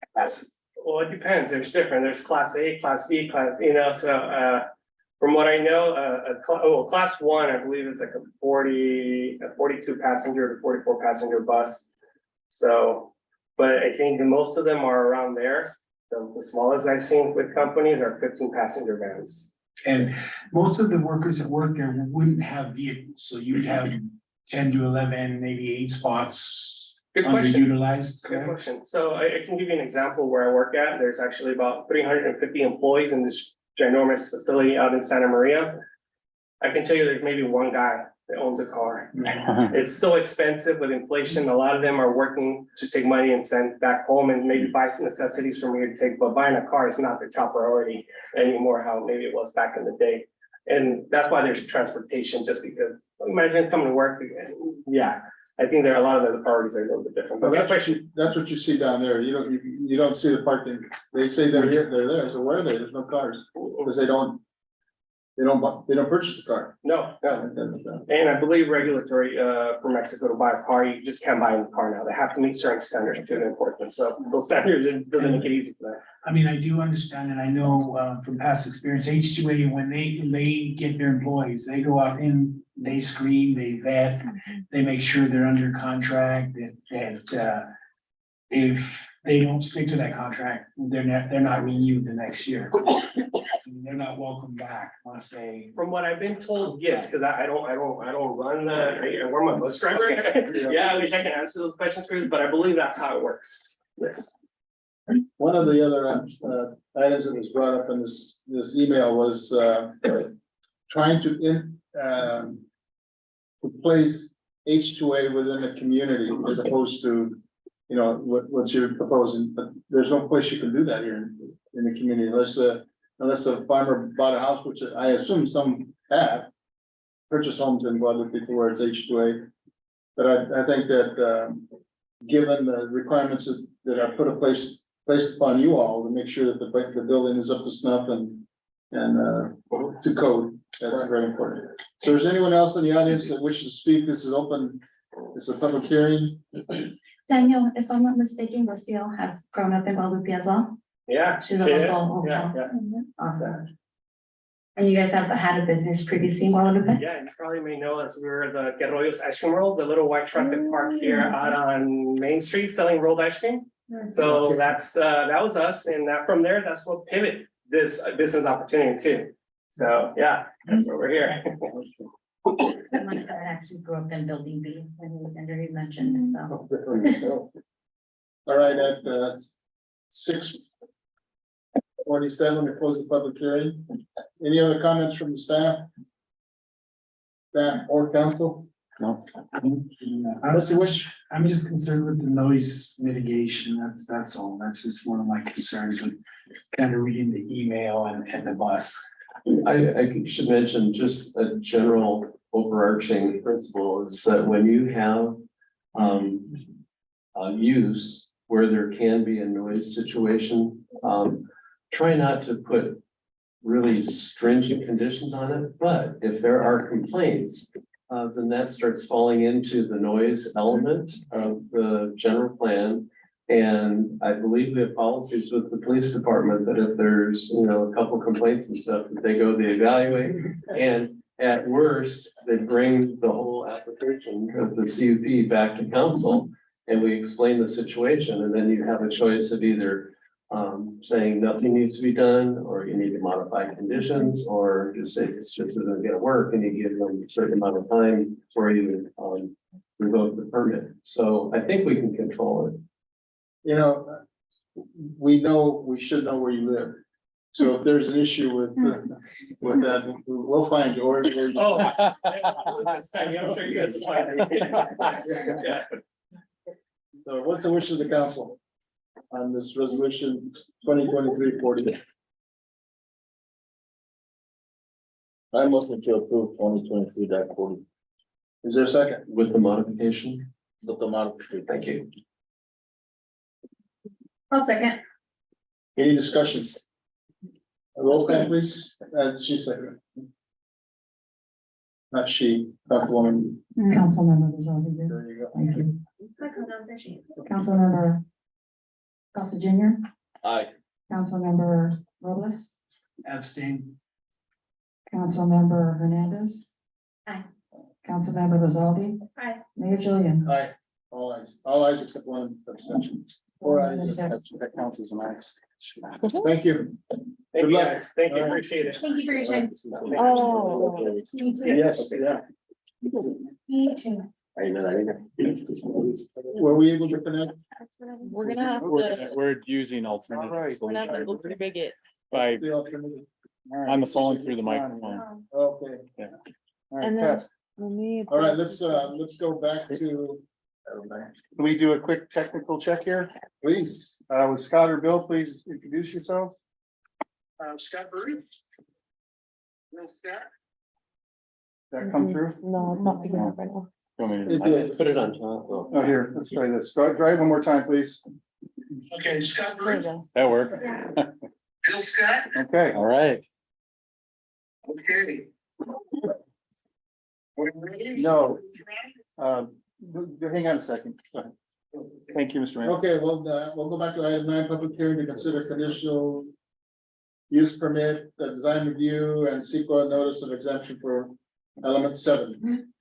Capacity. Well, it depends. There's different. There's class A, class B, class, so from what I know, class 1, I believe it's like a 42 passenger to 44 passenger bus. So, but I think most of them are around there. The smallest I've seen with companies are 15 passenger vans. And most of the workers that work there wouldn't have vehicles, so you'd have 10 to 11, maybe 8 spots Good question. underutilized, Good correct? question. So I can give you an example where I work at. There's actually about 350 employees in this ginormous facility out in Santa Maria. I can tell you there's maybe one guy that owns a car. It's so expensive with inflation. A lot of them are working to take money and send back home and maybe buy some necessities from here to take, but buying a car is not the top priority anymore, how maybe it was back in the day. And that's why there's transportation, just because imagine coming to work. Yeah, I think there are a lot of the priorities are a little bit different. Well, But that's what you see down there. You don't see the parking. They say they're here, they're there. So where are they? There's no cars. Because they don't purchase a car. no, and I believe regulatory for Mexico to buy a car, you just can't buy a car now. They have to meet certain standards to import them. So those standards, it doesn't make it easy for them. I mean, I do understand, and I know from past experience, H2A, when they get their employees, they go out in, they screen, they vet, they make sure they're under contract, that if they don't stick to that contract, they're not renewed the next year. They're not welcome back once they. From what I've been told, yes, because I don't run I wear my bus driver. Yeah, I wish I can answer those questions for you, but I believe that's how it works. Yes. One of the other items that was brought up in this email was trying to place H2A within the community as opposed to, you know, what you're proposing, but there's no place you can do that here in the community unless a farmer bought a house, which I assume some have purchased homes in Guadalupe where it's H2A. But I think that given the requirements that are placed upon you all to make sure that the building is up to snuff and to code, that's very important. So is anyone else in the audience that wishes to speak? This is open, it's a public hearing. Daniel, if I'm not mistaken, Rocio has grown up in Guadalupe as well. Yeah. She's a yeah, local. yeah, yeah. Awesome. And you guys have had a business previously in Guadalupe? Yeah, you probably may know us. We were the Guerrillos Ice Cream World, the little white truck that parked here out on Main Street selling rolled ice cream. So that's that was us, and from there, that's what pivoted this business opportunity too. So yeah, that's where we're here. My dad actually grew up in Building B, and you mentioned, so. All right, that's 6:47 to close the public hearing. Any other comments from the staff? Staff or council? No. What's the wish? I'm just concerned with the noise mitigation, that's all, that's just one of my concerns with kind of reading the email and the bus. I should mention just a general overarching principle is that when you have use where there can be a noise situation, try not to put really stringent conditions on it, but if there are complaints, then that starts falling into the noise element of the general plan. And I believe we have policies with the police department that if there's, you know, a couple complaints and stuff, that they go, they evaluate. And at worst, they bring the whole application of the CUP back to council and we explain the situation. And then you have a choice of either saying nothing needs to be done, or you need to modify conditions, or just say it's just isn't gonna work, and you give them a certain amount of time for you to revoke the permit. So I think we can control it. You know, we should know where you live. So if there's an issue with that, we'll find you. Oh, I'm sure you guys will find it. Yeah. So what's the wish of the council on this resolution 2023-40? I'm looking to approve 2023-40 Is there a second? With the modification? with the modification. Thank you. I'll second. Any discussions? A roll call, please. She second. Not she, Councilwoman. Councilmember Rizaldi. There you go. Thank you. Councilmember Costa Junior, Aye. Councilmember Robles, Abstain. Councilmember Hernandez. Aye. Councilmember Rizaldi. Aye. Mayor Julian. Aye. All ayes except one abstention. 4 ayes. That counts as an aye. Thank you. Thank Good you luck. guys. Thank you, appreciate it. Thank you for your time. Oh. Yes, yeah. Me too. I didn't know that either. Were we able to connect? We're gonna have to, We're using alternate we're gonna have to solutions rig it. by, The alternative? on the phone through the microphone. Okay, And then, let me. all right, let's go back to, Can we do a quick technical check here? please. With Scott or Bill, please introduce yourself. Scott Burry? Bill Scott? That come through? No, it's not picking up right now. Want me to- It did. Put it on top. Oh. Oh, here, let's try this. Try it one more time, please. Okay, Scott There we Burry, go. That worked. Bill Scott, Okay. All right. okay. Are we ready? No. Hang on a second. Go ahead. Thank you, Mr. Mayor. Okay, well, we'll go back to item 9, public hearing to consider conditional use permit, the design review and CEQA notice of exemption for element 7.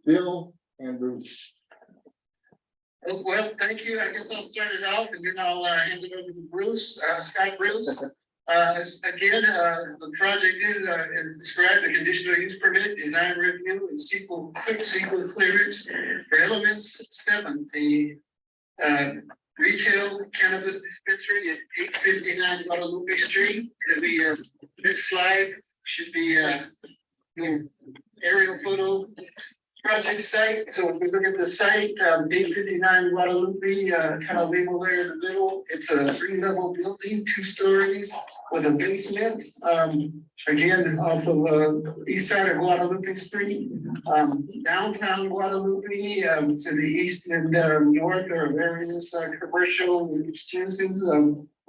Bill and Bruce. Oh, well, thank you. I guess I'll start it out and then I'll hand it over to Bruce, Scott Bruce. Again, the project is described a conditional use permit, design review and sequel clearance for elements 7, the retail cannabis dispensary at 859 Guadalupe Street. It'll be next slide should be aerial photo project site. So if we look at the site, 859 Guadalupe, kind of label there in the middle. It's a 3-level building, 2 stories with a basement. Again, off of east side of Guadalupe Street, downtown Guadalupe, to the east and north are various commercial uses.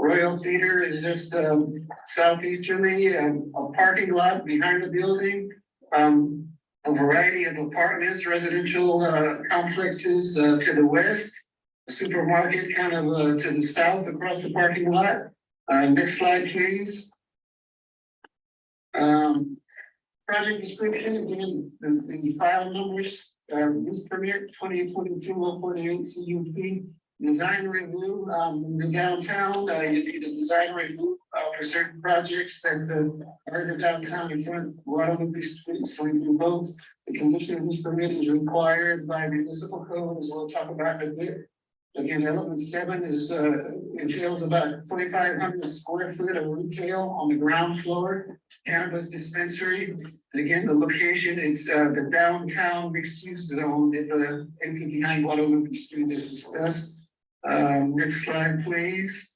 Royal Theater is just southeasterly, a parking lot behind the building. A variety of apartments, residential complexes to the west, a supermarket kind of to the south across the parking lot. Next slide, please. Project description, again, the file numbers, use permit 2022-048 CUP. Design review, in the downtown, you need a design review for certain projects that are in the downtown in front of Guadalupe Street. So we do both. The conditional use permit is required by municipal code, as we'll talk about in a bit. Again, element 7 is entails about 2,500 square foot of retail on the ground floor, cannabis dispensary. And again, the location, it's the downtown mixed use zone at the 859 Guadalupe Street as discussed. Next slide, please.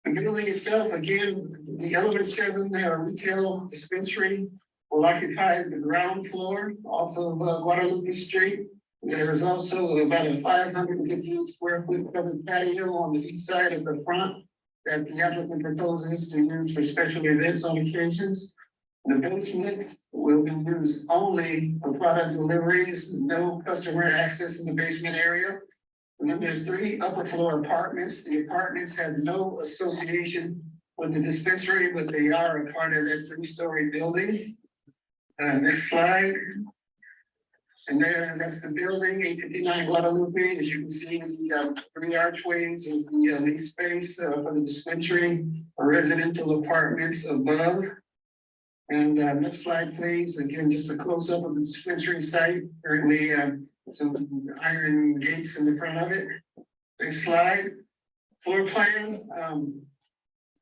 The building itself, again, the element 7 retail dispensary will occupy the ground floor off of Guadalupe Street. There is also about a 558 square foot covered patio on the east side of the front that the applicant proposes to use for special events on occasions. The basement will be used only for product deliveries, no customer access in the basement area. And then there's 3 upper floor apartments. The apartments have no association with the dispensary, but they are a part of that 3-story building. Next slide. And there, that's the building, 859 Guadalupe. As you can see, the 3 archways is the lease space for the dispensary, residential apartments above. And next slide, please. Again, just a close up of the dispensary site. Currently, some iron gates in the front of it. Next slide. Floor plan.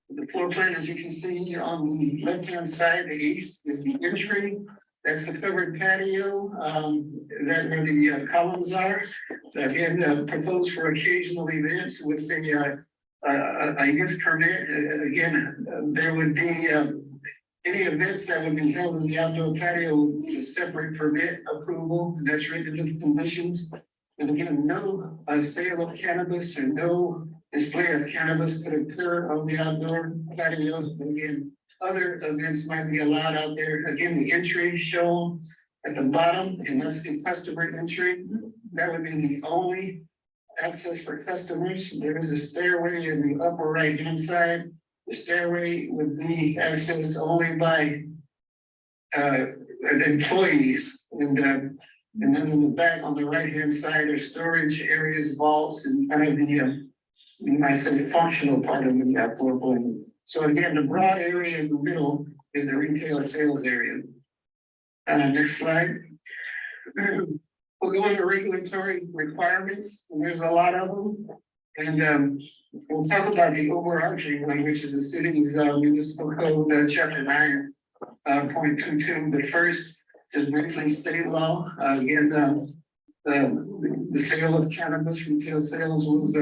The floor plan, as you can see on the left-hand side, the east is the entry. That's the covered patio, that where the columns are. Again, proposed for occasional events with the, I guess, permit. Again, there would be any events that would be held in the outdoor patio would need a separate permit approval, and that's written into the conditions. And again, no sale of cannabis or no display of cannabis could occur on the outdoor patio. Again, other events might be allowed out there. Again, the entry shown at the bottom, and that's the customer entry. That would be the only access for customers. There is a stairway in the upper right-hand side. The stairway would be accessed only by employees. And then in the back on the right-hand side are storage areas, vaults, and kind of the, you might say, functional part of the floor plan. So again, the broad area in the middle is the retail sales area. Next slide. we'll go into regulatory requirements, and there's a lot of them. And we'll talk about the overarching one, which is the city's municipal code, chapter 9.22. But first, just briefly, state law, again, the sale of cannabis, retail sales was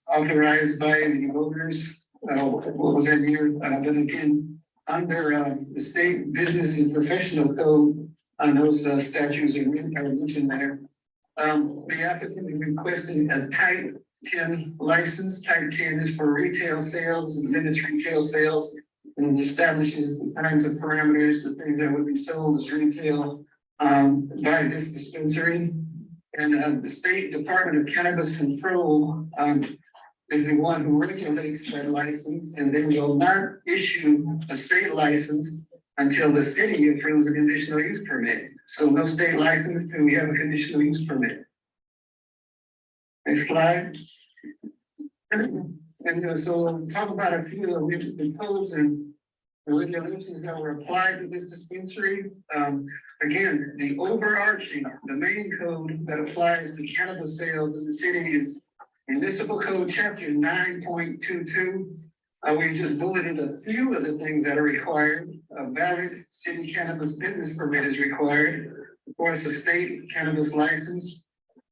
authorized by the voters. What was that year? But again, under the state business and professional code, on those statutes are mentioned there. The applicant is requesting a type 10 license. Type 10 is for retail sales and limits retail sales and establishes the kinds of parameters, the things that would be sold as retail by this dispensary. And the State Department of Cannabis Control is the one who regulates that license, and they will not issue a state license until the city approves a conditional use permit. So no state license until we have a conditional use permit. Next slide. And so we'll talk about a few of the codes and the regulations that were applied to this dispensary. Again, the overarching, the main code that applies to cannabis sales in the city is Municipal Code Chapter 9.22. We just bulleted a few of the things that are required. A valid city cannabis business permit is required. Of course, a state cannabis license.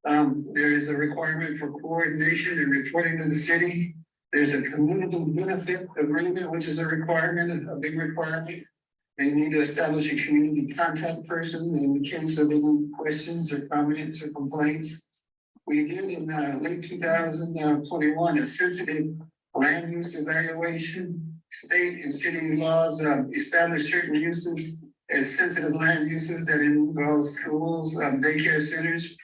There is a requirement for coordination and reporting to the city. There's a community benefit agreement, which is a requirement, a big requirement. They need to establish a community contact person in the case of any questions or comments or complaints. We did in late 2021 a sensitive land use evaluation. State and city laws establish certain uses as sensitive land uses that involves schools, daycare centers.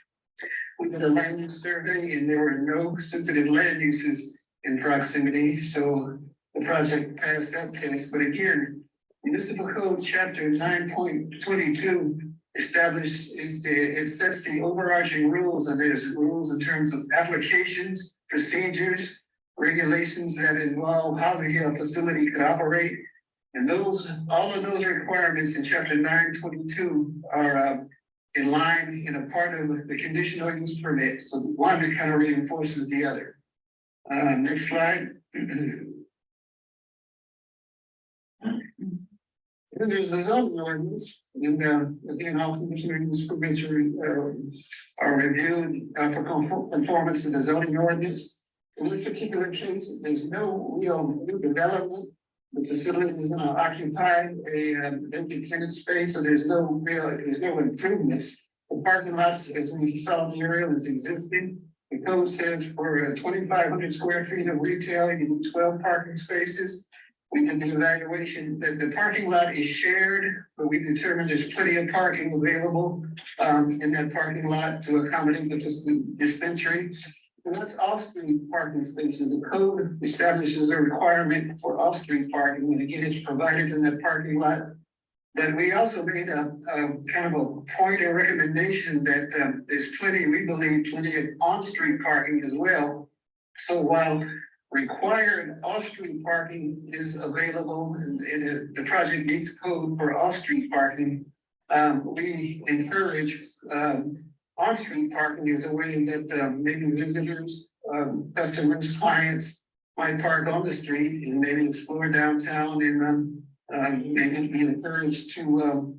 We did a land use survey and there were no sensitive land uses in proximity, so the project passed that test. But again, Municipal Code Chapter 9.22 it sets the overarching rules, and there's rules in terms of applications, procedures, regulations that involve how the facility could operate. And all of those requirements in Chapter 9.22 are in line in a part of the conditional use permit. So one that kind of reinforces the other. Next slide. And there's a zoning ordinance, and again, all conditional use permits are reviewed for conformance to the zoning ordinance. In this particular case, there's no real new development. The facility is going to occupy a empty tenant space, so there's no improvements. The parking lots, as we saw in the aerial, is existing. The code says for 2,500 square feet of retail, you need 12 parking spaces. We did the evaluation that the parking lot is shared, but we determined there's plenty of parking available in that parking lot to accommodate the dispensary. And that's off-street parking spaces. The code establishes a requirement for off-street parking, and again, it's provided in that parking lot. But we also made a kind of a point of recommendation that there's plenty, we believe, plenty of on-street parking as well. So while required off-street parking is available and the project meets code for off-street parking, we encourage on-street parking as a way that maybe visitors, customers, clients might park on the street and maybe explore downtown and maybe be encouraged to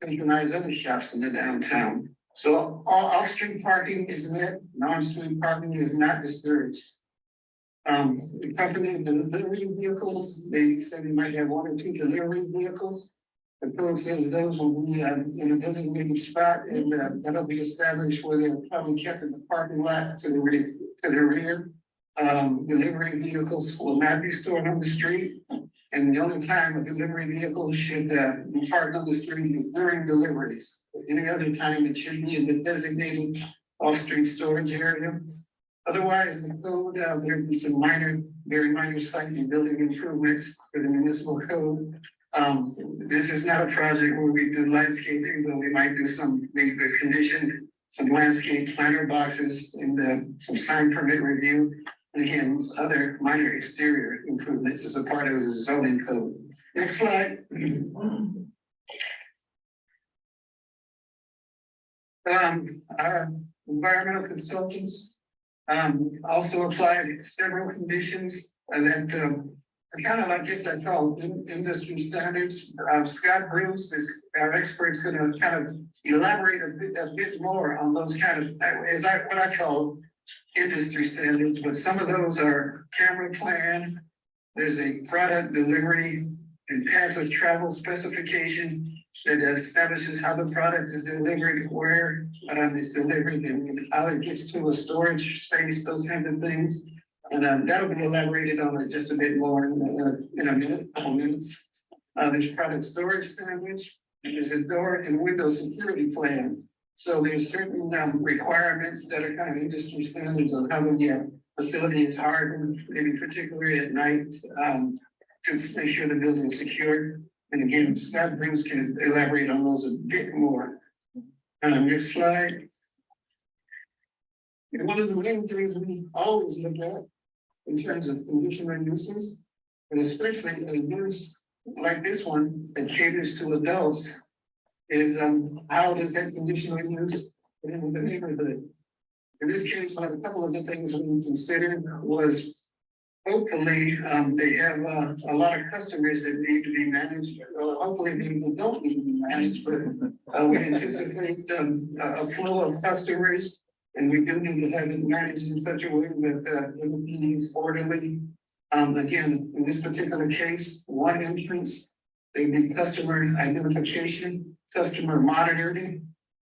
patronize other shops in the downtown. So all off-street parking is met, non-street parking is not discouraged. The company, the delivery vehicles, they said they might have 1 or 2 delivery vehicles. The code says those will be in a designated spot, and that'll be established where they're probably kept in the parking lot to the rear. Delivery vehicles will not be stored on the street. And the only time a delivery vehicle should be parked on the street is during deliveries. Any other time, it should be in the designated off-street storage area. Otherwise, the code, there'd be some very minor site and building improvements for the municipal code. This is not a project where we do landscaping, but we might do some maybe condition, some landscape planter boxes and some sign permit review. And again, other minor exterior improvements as a part of the zoning code. Next slide. Our environmental consultants also applied several conditions that kind of, I guess I call industry standards. Scott Bruce is our expert, is going to kind of elaborate a bit more on those kind of, what I call industry standards, but some of those are camera plan. There's a product delivery and path of travel specification that establishes how the product is delivered, where it's delivered, and how it gets to a storage space, those kinds of things. And that'll be elaborated on just a bit more in a minute, couple minutes. There's product storage standards, and there's a door and window security plan. So there's certain requirements that are kind of industry standards on how the facility is hardened, maybe particularly at night, to make sure the building is secure. And again, Scott Bruce can elaborate on those a bit more. Next slide. And one of the main things we always look at in terms of conditional uses, and especially a use like this one that caters to adults, is how does that conditional use fit in the neighborhood? In this case, like a couple of the things we considered was hopefully they have a lot of customers that need to be managed. Hopefully people don't need to be managed, but we anticipate a flow of customers, and we do need to have it managed in such a way that it will be orderly. Again, in this particular case, one entrance, there'd be customer identification, customer monitoring.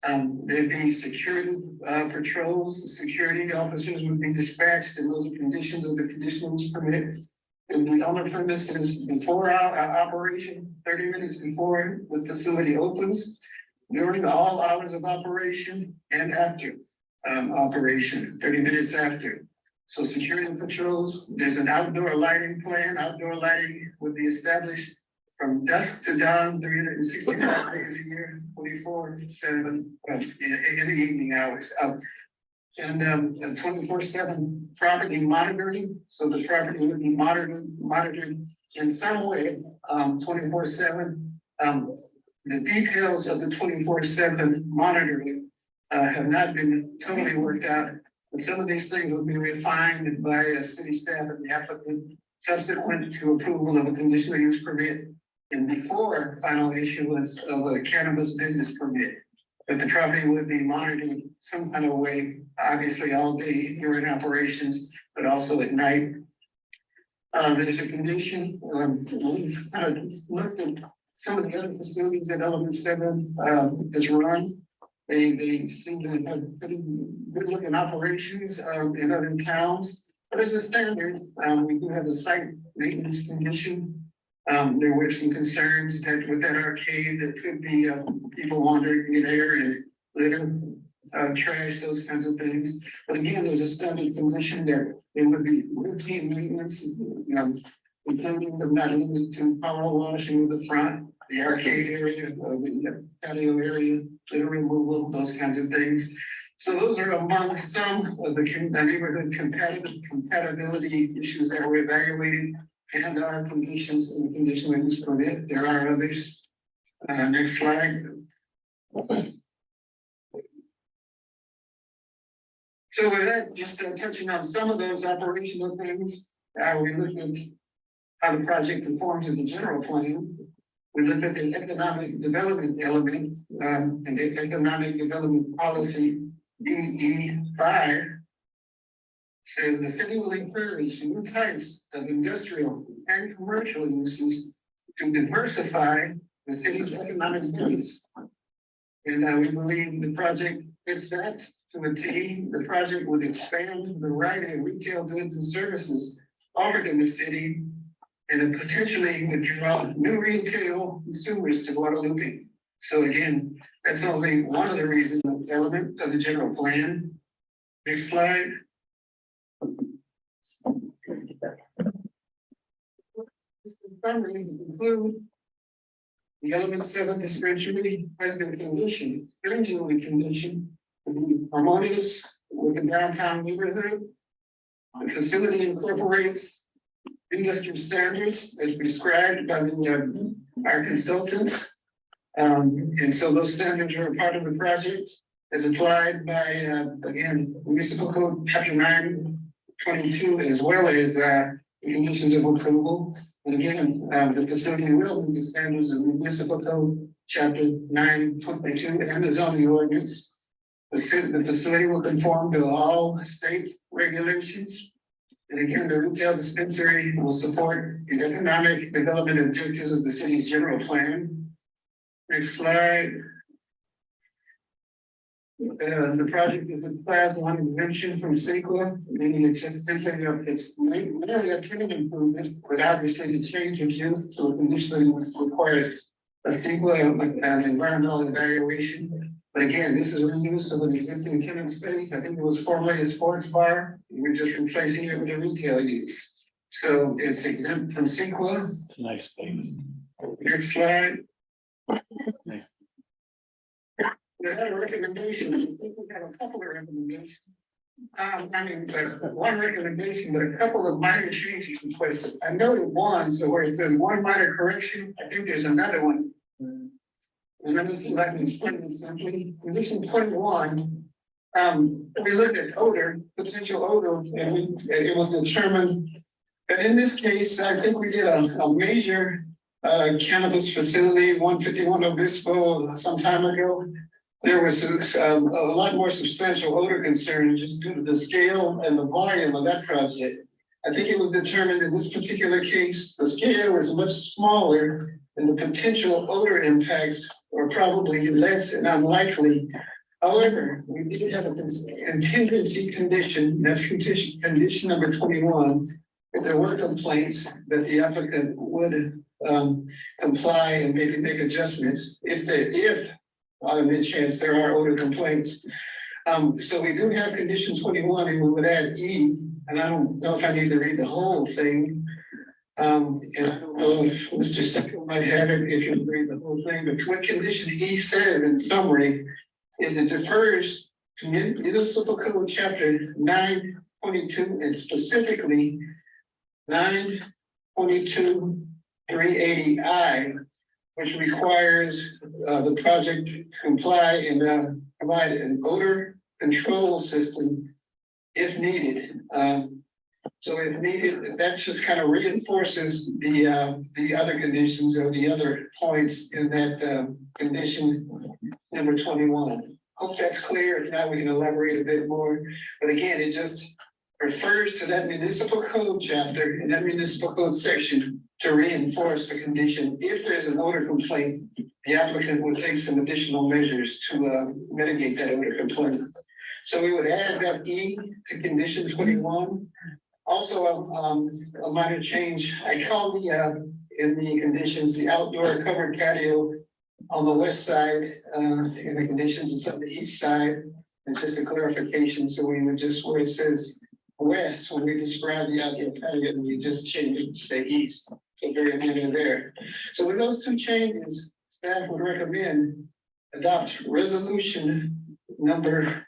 There'd be security patrols, security officers would be dispatched, and those are conditions of the conditional use permit. It'd be on the premises before our operation, 30 minutes before the facility opens, during all hours of operation, and after operation, 30 minutes after. So security patrols, there's an outdoor lighting plan. Outdoor lighting would be established from dusk to dawn, 365 days a year, 24/7, in the evening hours. And 24/7 property monitoring. So the property would be monitored in some way, 24/7. The details of the 24/7 monitoring have not been totally worked out. But some of these things will be refined by a city staff and the applicant subsequent to approval of a conditional use permit and before final issuance of a cannabis business permit. But the property would be monitored some kind of way, obviously all day during operations, but also at night. There's a condition, we've kind of looked at some of the other facilities that Element 7 is run. They seem to have pretty good looking operations in other towns. But as a standard, we do have a site maintenance condition. There were some concerns that with that arcade, there could be people wandering in there and litter, trash, those kinds of things. But again, there's a standard condition that it would be routine maintenance, including but not limited to power washing of the front, the arcade area, the patio area, litter removal, those kinds of things. So those are among some of the neighborhood compatibility issues that were evaluated and our conditions in the conditional use permit. There are others. Next slide. So with that, just touching on some of those operational things, we looked at how the project conforms to the general plan. We looked at the economic development element and the economic development policy DE5 says the city will encourage new types of industrial and commercial uses to diversify the city's economic base. And we believe the project fits that to a T. The project would expand the variety of retail goods and services offered in the city, and it potentially would draw new retail consumers to Guadalupe. So again, that's only one of the reasons, element of the general plan. Next slide. Summary include the Element 7 dispensary has been conditioned, stringently conditioned to be harmonious with the downtown neighborhood. The facility incorporates industry standards as prescribed by our consultants. And so those standards are a part of the project. as applied by, again, municipal code chapter 922, as well as, the conditions of approval. And again, the facility will meet the standards of municipal code chapter 922 and the zoning ordinance. The facility will conform to all state regulations. And again, the retail dispensary will support the economic development objectives of the city's general plan. Next slide. The project is a class 1 exemption from CEQA, meaning it's just simply it's merely a tenant improvement, but obviously the change of use to a condition which requires a CEQA, an environmental evaluation. But again, this is reuse of an existing tenant space. I think it was formerly a sports bar. We're just replacing it with a retail use. So it's exempt from CEQA. It's a nice thing. Next slide. We had a recommendation. I think we have a couple of recommendations. One recommendation, but a couple of minor changes requested. I noted one, so where it says one minor correction, I think there's another one. And let me see if I can explain it simply. Condition 21, we looked at odor, potential odor, and it was determined that in this case, I think we did a major cannabis facility, 151 Obispo, some time ago. There was a lot more substantial odor concerns just due to the scale and the volume of that project. I think it was determined in this particular case, the scale is much smaller and the potential odor impacts are probably less and unlikely. However, we did have a contingency condition, that's condition number 21. If there were complaints that the applicant would comply and maybe make adjustments if on the chance there are odor complaints. So we do have condition 21 and we would add E, and I don't know if I need to read the whole thing. And I don't know if Mr. Sickle might have it, if you would read the whole thing, but what condition E says in summary is it defers to municipal code chapter 922 and specifically 922 380I, which requires the project to comply and provide an odor control system if needed. So if needed, that just kind of reinforces the other conditions or the other points in that condition number 21. Hope that's clear. If not, we can elaborate a bit more. But again, it just refers to that municipal code chapter and that municipal code section to reinforce the condition. If there's an odor complaint, the applicant would take some additional measures to mitigate that odor complaint. So we would add that E to condition 21. Also, a minor change, I call in the conditions, the outdoor covered patio on the west side, in the conditions, it's on the east side. It's just a clarification, so we would just, where it says west, when we describe the outdoor patio, we just change it to say east. So very minor there. So with those two changes, staff would recommend adopt resolution number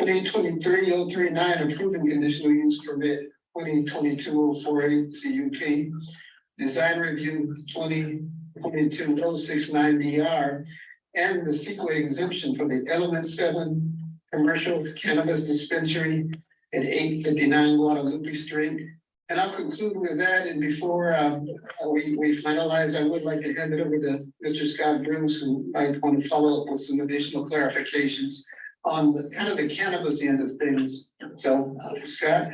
2023-039, approving conditional use permit 2022-048 CUP, design review 2022-069DR, and the CEQA exemption for the Element 7 commercial cannabis dispensary at 859 Guadalupe Street. And I'll conclude with that. And before we finalize, I would like to hand it over to Mr. Scott Bruce, who might want to follow up with some additional clarifications on the kind of the cannabis end of things. So, Scott.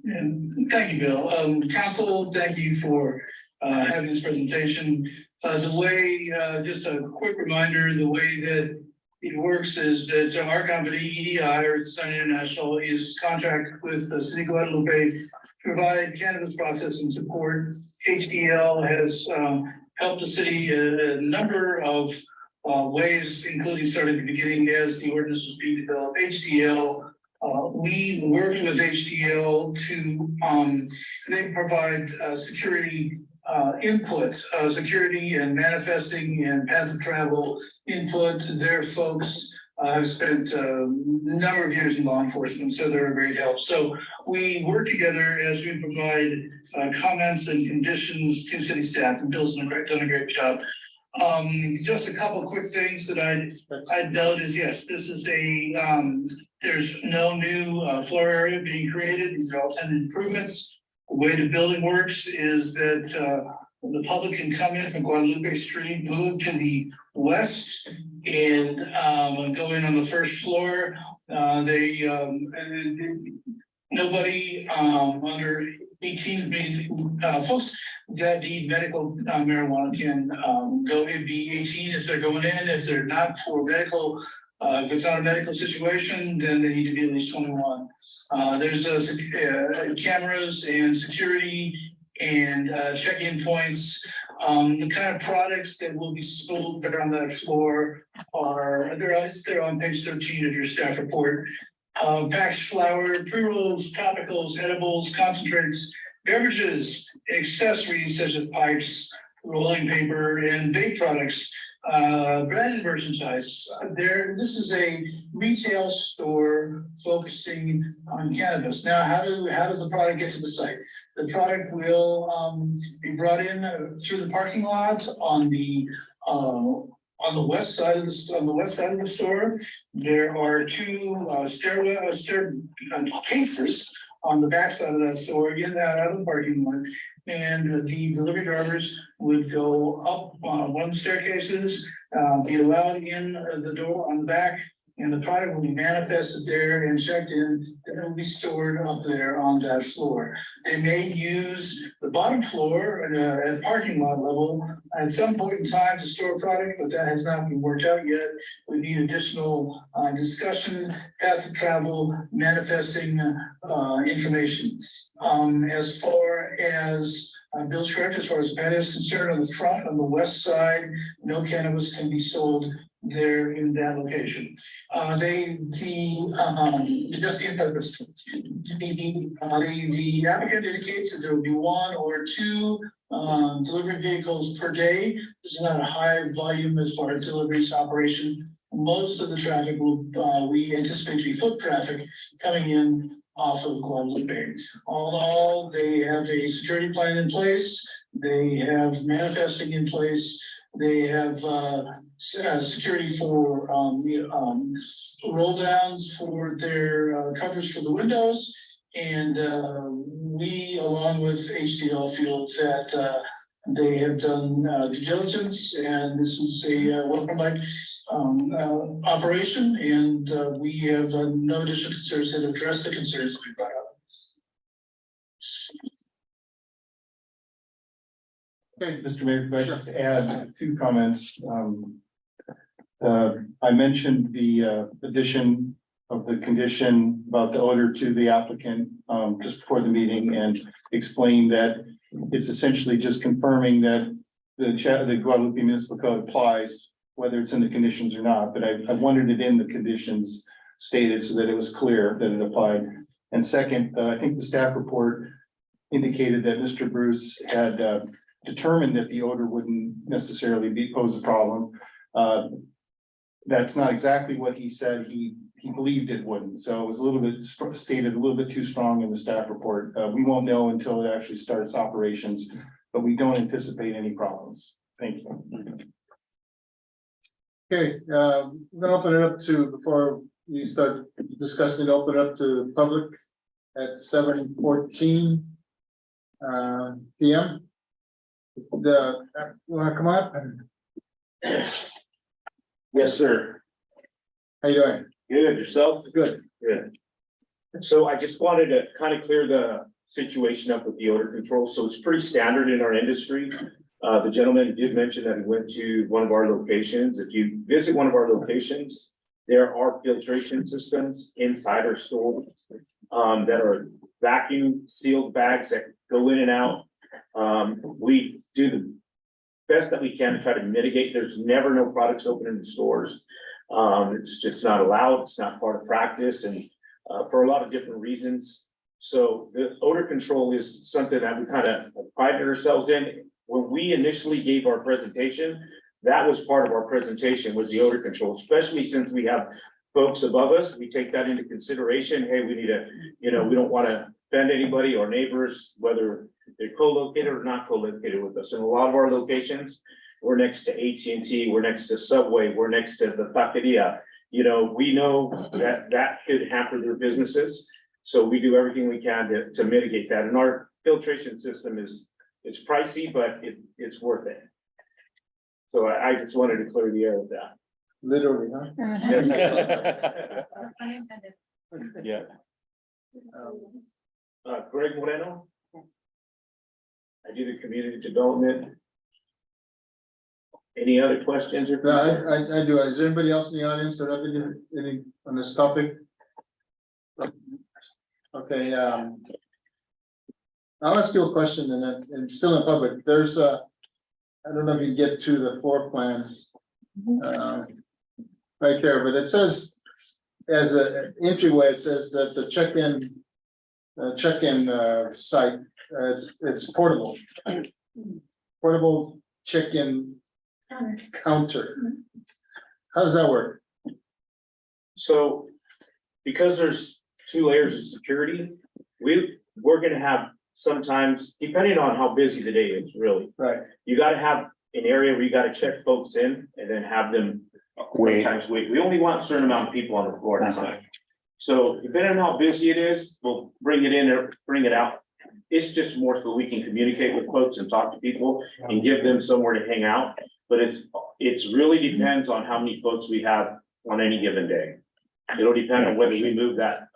And thank you, Bill. Council, thank you for having this presentation. The way, just a quick reminder, the way that it works is that our company, EDI, or Design International, is contracted with the City of Guadalupe to provide cannabis processing support. HDL has helped the city a number of ways, including starting at the beginning as the ordinance was being developed. HDL, we worked with HDL to, they provide security input, security and manifesting and path of travel input. Their folks have spent a number of years in law enforcement, so they're a great help. So we work together as we provide comments and conditions to city staff, and Bill's done a great job. Just a couple quick things that I'd note is, yes, this is there's no new floor area being created. These are all tenant improvements. The way the building works is that the public can come in from Guadalupe Street, move to the west and go in on the first floor. Nobody under 18, folks that need medical marijuana can go and be 18 if they're going in. If they're not for medical, if it's not a medical situation, then they need to be at least 21. There's cameras and security and check-in points. The kind of products that will be sold on that floor are, they're on page 13 of your staff report. Packaged flour, pre-rolls, topicals, edibles, concentrates, beverages, accessories such as pipes, rolling paper, and vape products, branded merchandise. This is a retail store focusing on cannabis. Now, how does the product get to the site? The product will be brought in through the parking lot on the west side of the store. There are two stair cases on the back side of that store, get that out of the parking lot. And the delivery drivers would go up one of the staircases, be allowed in the door on the back, and the product will be manifested there and checked in, and it will be stored up there on that floor. They may use the bottom floor at parking lot level at some point in time to store product, but that has not been worked out yet. We need additional discussion, path of travel, manifesting information. As far as Bill's correct, as far as that is concerned, on the front, on the west side, no cannabis can be sold there in that location. The applicant indicates that there will be one or two delivery vehicles per day. This is not a high volume as far as deliveries operation. Most of the traffic will, we anticipate to be foot traffic coming in off of Guadalupe. All in all, they have a security plan in place. They have manifesting in place. They have security for roll downs for their coverage for the windows. And we, along with HDL, feel that they have done due diligence, and this is a welcome-like operation. And we have no additional concerns that address the concerns that we brought up. Okay, Mr. Mayor, if I just add two comments. I mentioned the addition of the condition about the odor to the applicant just before the meeting, and explained that it's essentially just confirming that the Guadalupe Municipal Code applies, whether it's in the conditions or not. But I wanted it in the conditions stated so that it was clear that it applied. And second, I think the staff report indicated that Mr. Bruce had determined that the odor wouldn't necessarily pose a problem. That's not exactly what he said. He believed it wouldn't. So it was a little bit stated a little bit too strong in the staff report. We won't know until it actually starts operations, but we don't anticipate any problems. Thank you. Okay, we're gonna open it up to, before we start discussing it, open it up to the public at 7:14 PM. You wanna come up? Yes, sir. How you doing? Good, yourself? Good. Good. So I just wanted to kind of clear the situation up with the odor control. So it's pretty standard in our industry. The gentleman did mention that he went to one of our locations. If you visit one of our locations, there are filtration systems inside our stores that are vacuum sealed bags that go in and out. We do the best that we can to try to mitigate. There's never no products open in the stores. It's just not allowed. It's not part of practice, and for a lot of different reasons. So the odor control is something that we kind of prided ourselves in. When we initially gave our presentation, that was part of our presentation, was the odor control, especially since we have folks above us. We take that into consideration. Hey, we need to, we don't want to offend anybody or neighbors, whether they're co-located or not co-located with us. In a lot of our locations, we're next to AT&T, we're next to Subway, we're next to the taqueria. You know, we know that that could hamper their businesses. So we do everything we can to mitigate that. And our filtration system it's pricey, but it's worth it. So I just wanted to clear the air with that. Literally, huh? Yeah. Greg Moreno. I do the community development. Any other questions or? No, I do. Is there anybody else in the audience that have any on this topic? Okay, I'll ask you a question and then, and still in public, there's a, I don't know if you can get to the floor plan. Right there, but it says, as an entryway, it says that the check-in site, it's portable. Portable check-in counter. How does that work? So, because there's 2 layers of security, we're gonna have sometimes, depending on how busy the day is, really. Right. You gotta have an area where you gotta check folks in and then have them sometimes wait. We only want a certain amount of people on the floor at a time. So depending on how busy it is, we'll bring it in or bring it out. It's just more so we can communicate with folks and talk to people and give them somewhere to hang out. But it's really depends on how many folks we have on any given day. It'll depend on whether we move that.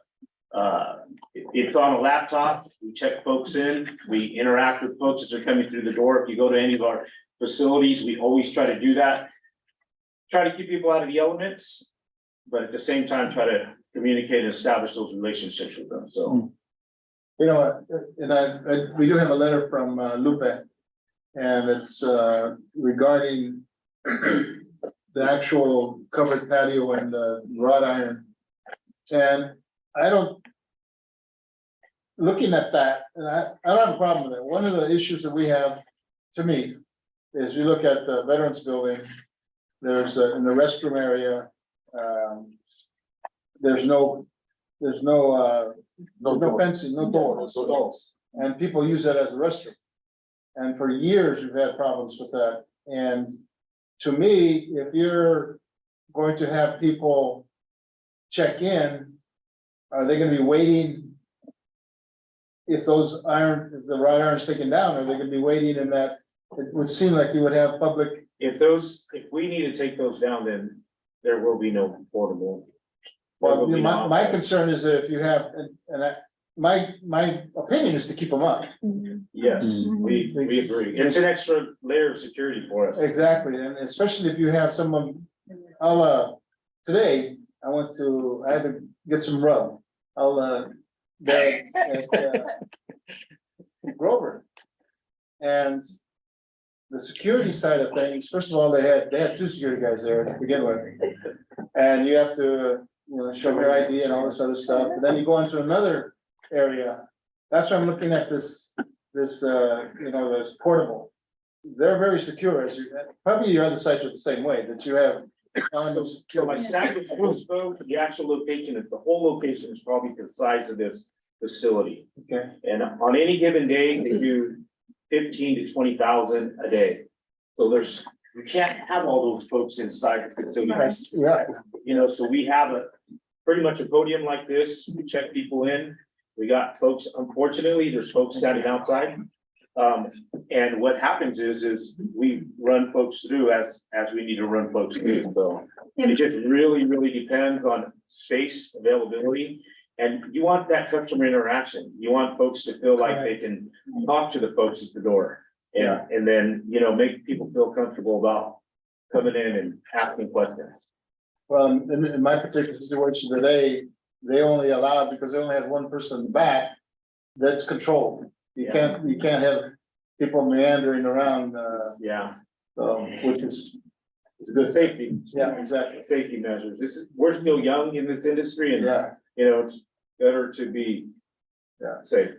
It's on a laptop, we check folks in, we interact with folks as they're coming through the door. If you go to any of our facilities, we always try to do that. Try to keep people out of the elements, but at the same time, try to communicate and establish those relationships with them, so. You know, and we do have a letter from Lupe. And it's regarding the actual covered patio and the wrought iron. And I don't, looking at that, and I don't have a problem with it. One of the issues that we have, to me, is we look at the Veterans Building, there's in the restroom area, there's no fencing, no doors. And people use that as a restroom. And for years, we've had problems with that. And to me, if you're going to have people check in, are they gonna be waiting? If the wrought iron is taken down, are they gonna be waiting in that? It would seem like you would have public. If we need to take those down, then there will be no portable. Well, my concern is that if you have, my opinion is to keep them up. Yes, we agree. It's an extra layer of security for us. Exactly, and especially if you have someone, today, I had to get some rub. Grover. And the security side of things, first of all, they had 2 security guys there to begin with. And you have to, show your ID and all this other stuff, and then you go into another area. That's why I'm looking at this, this portable. They're very secure, as probably your other sites are the same way, that you have. So like San Francisco, the actual location, the whole location is probably the size of this facility. Okay. And on any given day, they do 15 to 20,000 a day. So we can't have all those folks inside the facility. Yeah. So we have pretty much a podium like this, we check people in. We got folks, unfortunately, there's folks standing outside. And what happens is we run folks through as we need to run folks through, so. It just really, really depends on space availability. And you want that customer interaction. You want folks to feel like they can talk to the folks at the door. And then, make people feel comfortable about coming in and asking questions. Well, in my particular situation today, they only allowed, because they only had one person in the back, that's controlled. You can't have people meandering around, which is good safety. Yeah, exactly. Safety measures. We're still young in this industry and, it's better to be safe.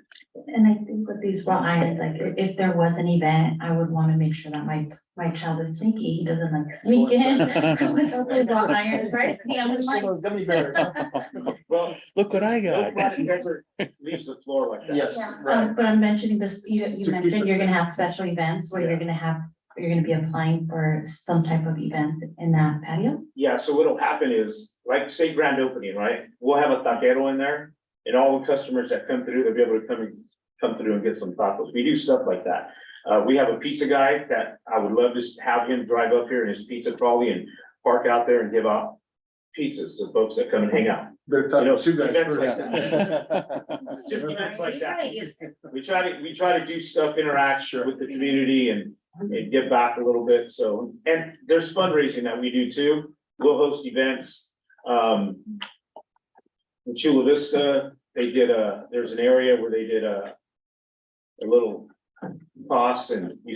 And I think with these raw irons, like if there was an event, I would want to make sure that my child is sneaky. He doesn't like sneak in with those raw irons, right? Gummy bears. Well, look what I got. Nobody ever leaves the floor like that. Yes, Yeah, right. but I'm mentioning this, you mentioned you're gonna have special events where you're gonna have you're gonna be applying for some type of event in that patio? Yeah, so what'll happen is, like, say grand opening, right? We'll have a taquero in there, and all the customers that come through, they'll be able to come through and get some tacos. We do stuff like that. We have a pizza guy that I would love to have him drive up here in his pizza trolley and park out there and give out pizzas to folks that come and hang out. Better talk You know, to you guys events like first. Just events like that. We try to do stuff, interact with the community and give back a little bit. So, and there's fundraising that we do too. We'll host events. In Chula Vista, they did there's an area where they did a little toss, and you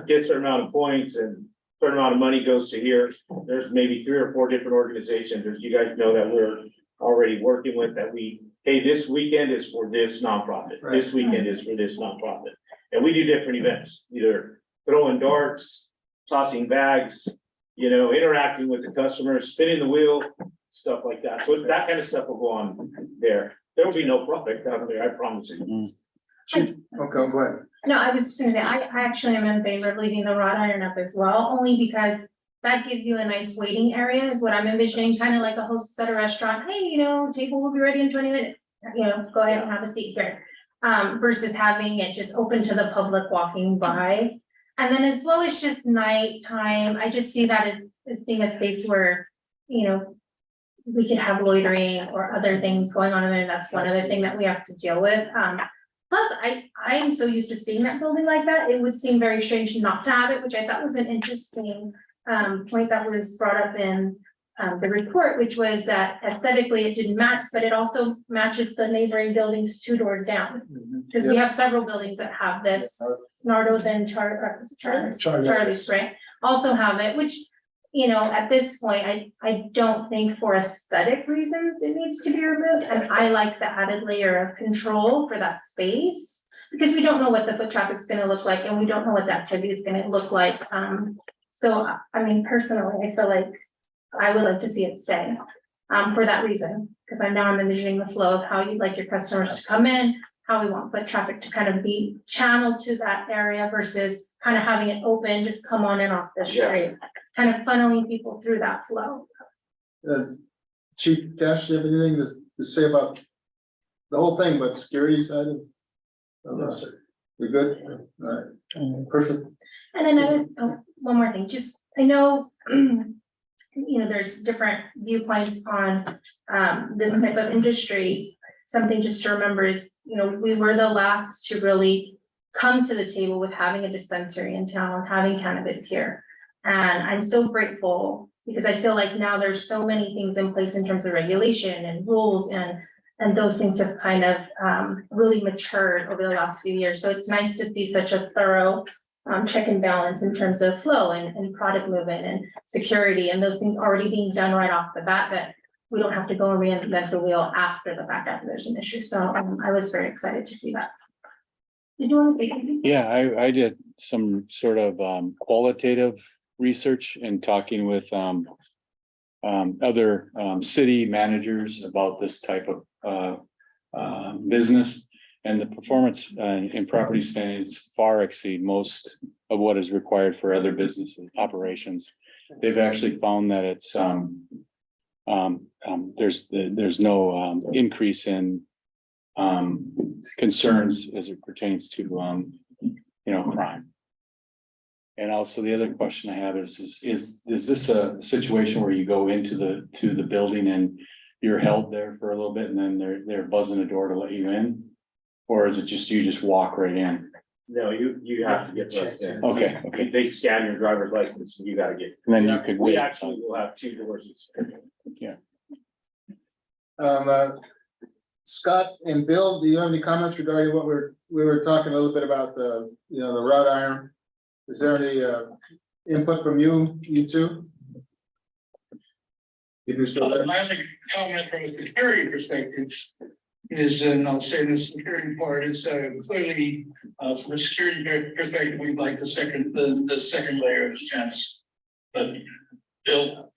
get a certain amount of points and a certain amount of money goes to here. There's maybe 3 or 4 different organizations, as you guys know, that we're already working with, that hey, this weekend is for this nonprofit. Right. This weekend is for this nonprofit. And we do different events, either throwing darts, tossing bags, interacting with the customers, spinning the wheel, stuff like that. So that kind of stuff will go on there. There will be no product down there, I promise you. Okay, go ahead. No, I was just gonna say, I actually am in favor of leaving the wrought iron up as well, only because that gives you a nice waiting area is what I'm envisioning, kind of like a hostess at a restaurant. Hey, table will be ready in 20 minutes. Go ahead and have a seat here. Versus having it just open to the public walking by. And then as well as just nighttime, I just see that as being a space where, we could have loitering or other things going on in there. That's one other thing that we have to deal with. Plus, I am so used to seeing that building like that, it would seem very strange not to have it, which I thought was an interesting point that was brought up in the report, which was that aesthetically it didn't match, but it also matches the neighboring buildings 2 doors down. Because we have several buildings that have this, Nardo's and Charlie's, right? Also have it, which, at this point, I don't think for aesthetic reasons it needs to be removed. And I like the added layer of control for that space. Because we don't know what the foot traffic is gonna look like, and we don't know what the activity is gonna look like. So, I mean, personally, I feel like I would like to see it stay, for that reason. Because I'm envisioning the flow of how you'd like your customers to come in, how we want foot traffic to kind of be channeled to that area versus kind of having it open, just come on and off the street. Kind of funneling people through that flow. Chief Cash, do you have anything to say about the whole thing, but security side of? No, sir. You're good? All right, perfect. And another, one more thing, just, I know, there's different viewpoints on, this type of industry. Something just to remember is, we were the last to really come to the table with having a dispensary in town, having cannabis here. And I'm so grateful because I feel like now there's so many things in place in terms of regulation and rules and those things have kind of really matured over the last few years. So it's nice to see such a thorough check and balance in terms of flow and product movement and security and those things already being done right off the bat that we don't have to go and reinvent the wheel after the fact after there's an issue. So I was very excited to see that. Did you want to say anything? Yeah, I did some sort of qualitative research and talking with other city managers about this type of business. And the performance in property standards far exceed most of what is required for other business operations. They've actually found that it's there's no increase in concerns as it pertains to crime. And also the other question I have is this a situation where you go into the building and you're held there for a little bit and then they're buzzing the door to let you in? Or is it just you just walk right in? No, you have to get buzzed in. Okay. They scan your driver's license and you gotta get. And then you could We wait. actually will have 2 doors. Yeah. Scott and Bill, do you have any comments regarding what we were talking a little bit about the wrought iron? Is there any input from you two? If you're still there. My only comment from a security perspective is, and I'll say the security part is clearly, from a security perspective, we'd like the second layer of defense. But Bill?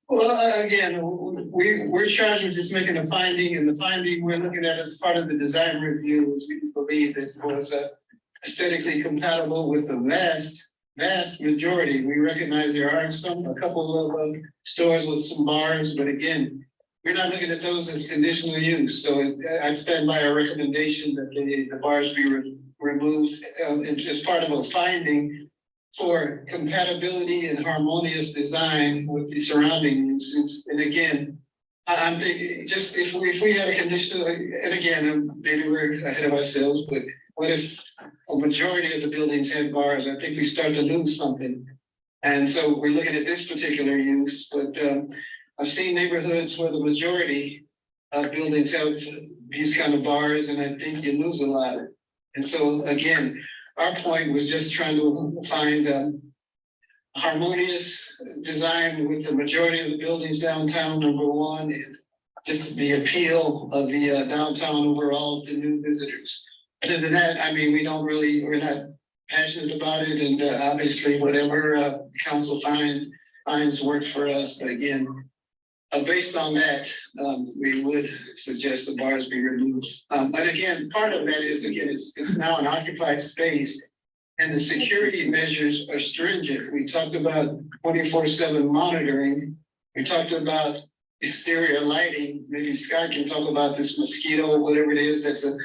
Well, again, we're charged with just making a finding, and the finding we're looking at as part of the design review is we believe it was aesthetically compatible with the vast vast majority, we recognize there are a couple of stores with some bars, but again, we're not looking at those as conditional use, so I stand by our recommendation that the bars be removed, and as part of a finding for compatibility and harmonious design with the surrounding uses. And again, I'm thinking, just if we had a condition, and again, maybe we're ahead of ourselves, but what if a majority of the buildings had bars? I think we start to lose something. And so we're looking at this particular use, but I've seen neighborhoods where the majority of buildings have these kind of bars, and I think you lose a lot. And so again, our point was just trying to find a harmonious design with the majority of the buildings downtown, number one, and just the appeal of the downtown overall to new visitors. Other than that, I mean, we're not passionate about it, and obviously whatever council finds works for us. But again, based on that, we would suggest the bars be removed. But again, part of that is, again, it's now an occupied space, and the security measures are stringent. We talked about 24/7 monitoring. We talked about exterior lighting. Maybe Scott can talk about this mosquito, whatever it is, that's a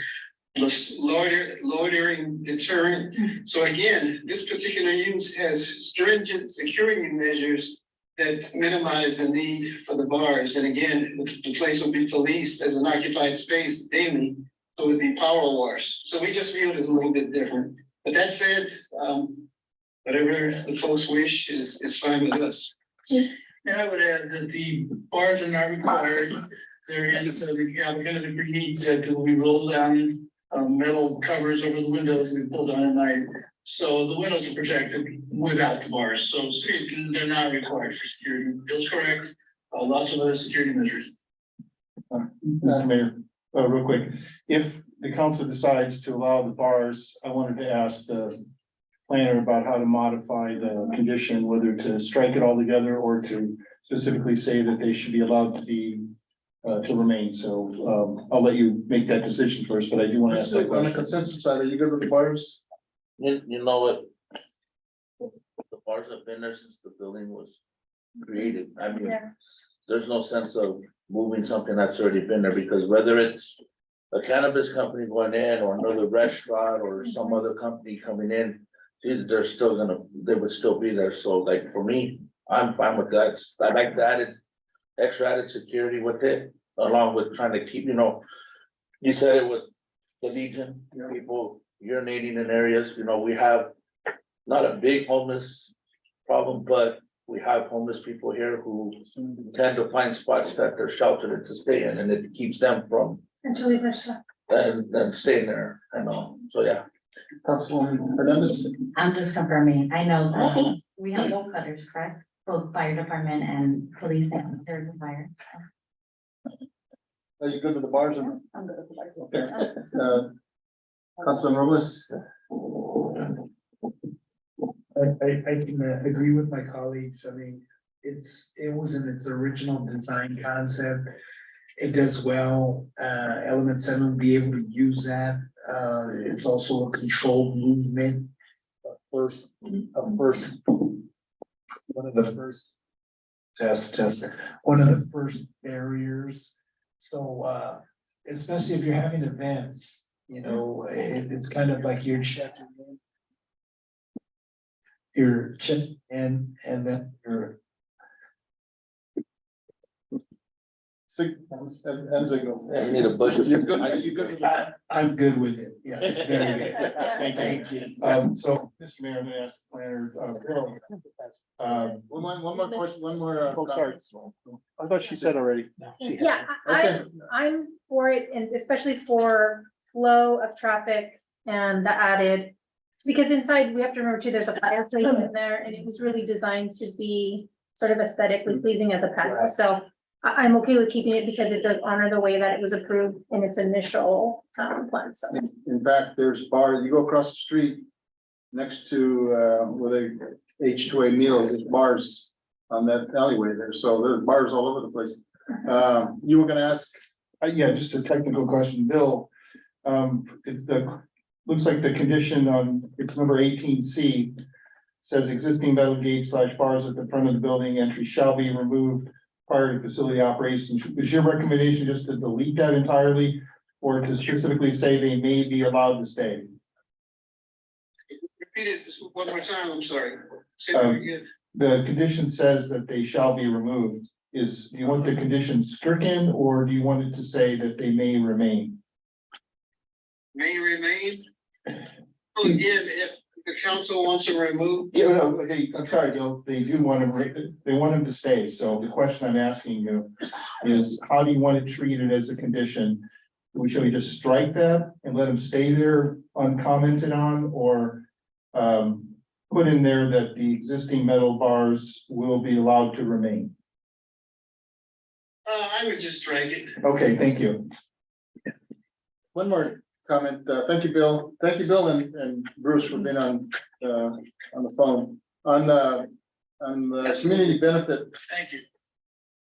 loitering deterrent. So again, this particular use has stringent security measures that minimize the need for the bars. And again, the place will be policed as an occupied space daily, so it would be power washed. So we just view it as a little bit different. But that said, whatever the folks wish is fine with us. And I would add that the bars are not required. There is, the applicant agreed that there will be rolled down metal covers over the windows and pulled down at night. So the windows are protected without the bars. So they're not required for security. Bill's correct. Lots of other security measures. Mr. Mayor, real quick, if the council decides to allow the bars, I wanted to ask the planner about how to modify the condition, whether to strike it altogether or to specifically say that they should be allowed to be to remain. So I'll let you make that decision first, but I do want to ask that On the question. consensus side, are you good with the bars? You know what? The bars have been there since the building was created. I mean, Yeah. there's no sense of moving something that's already been there, because whether it's a cannabis company going in or another restaurant or some other company coming in, they're still they would still be there. So like for me, I'm fine with that. I like the extra added security with it, along with trying to keep, you said it with the Legion, people urinating in areas, we have not a big homeless problem, but we have homeless people here who tend to find spots that they're sheltered to stay in, and it keeps them from Until we finish that. and staying there, so yeah. Councilwoman Hernandez? I'm just confirming, I know that we have no cutters, correct? Both fire department and police and there's a fire. Are you good with the bars or? I'm good with the bars. Okay. Councilman Robles? I can agree with my colleagues. I mean, it was in its original design concept. It does well. Element 7 will be able to use that. It's also a controlled movement. One of the first one of the first barriers. So especially if you're having events, it's kind of like you're checking in and then you're I need a budget. You're good with that? I'm good with it. Yes, very good. Thank you. So, Mr. Mayor, I'm gonna ask the planner, One more question, one more. Oh, sorry. I thought she said already. Yeah, Okay. I'm for it, and especially for flow of traffic and the added. Because inside, we have to remember too, there's a fireplace in there, and it was really designed to be sort of aesthetically pleasing as a patio, so. I'm okay with keeping it because it does honor the way that it was approved in its initial plan, so. In fact, there's bar, you go across the street next to where they H2A meals, there's bars on that alleyway there. So there's bars all over the place. You were gonna ask? yeah, just a technical question, Bill. Looks like the condition on, it's number 18C says existing metal gate / bars at the front of the building entry shall be removed prior to facility operations. Is your recommendation just to delete that entirely? Or to specifically say they may be allowed to stay? Repeat it one more time, I'm sorry. Say that again. The condition says that they shall be removed. Do you want the condition stricken, or do you want it to say that they may remain? May remain. Well, again, if the council wants to remove. Yeah, no, okay, I'm sorry, they do want they want them to stay, so the question I'm asking you is, how do you want it treated as a condition? Should we just strike that and let them stay there uncommented on, or put in there that the existing metal bars will be allowed to remain? I would just strike it. Okay, thank you. One more comment. Thank you, Bill. Thank you, Bill and Bruce for being on the phone. On the community benefit, Thank you.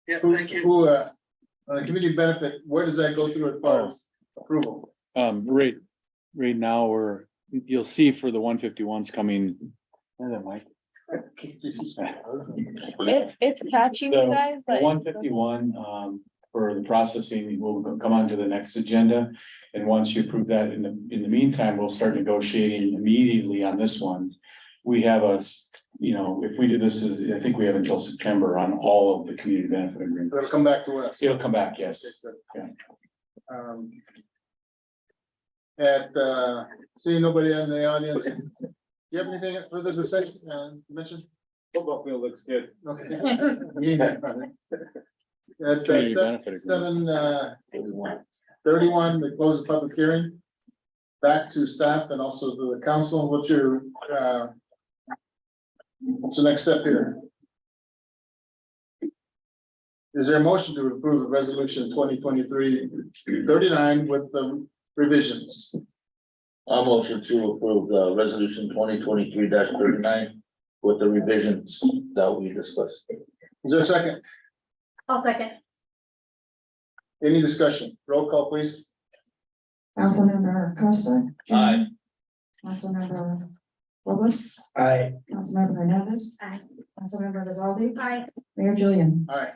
Yeah, who, thank you. on the community benefit, where does that go through as far as approval? Right now, you'll see for the 151s coming. Where's that, Mike? It's catching you guys, but. 151, for the processing will come on to the next agenda. And once you approve that, in the meantime, we'll start negotiating immediately on this one. We have if we do this, I think we have until September on all of the community benefit agreements. It'll come back to us. It'll come back, yes. Yeah. See nobody in the audience. Do you have anything further to say, mention? Football field looks good. Okay. Yeah. At Community benefit agreement. 7:31, we close the public hearing. Back to staff and also to the council. What's the next step here? Is there a motion to approve the resolution 2023-39 with the revisions? I'll motion to approve resolution 2023-39 with the revisions that we discussed. Is there a second? I'll second. Any discussion? Roll call, please. Councilmember Costa. Aye. Councilmember Lopez. Aye. Councilmember Hernandez. Aye. Councilmember Guadalupe. Aye. Mayor Julian. All right.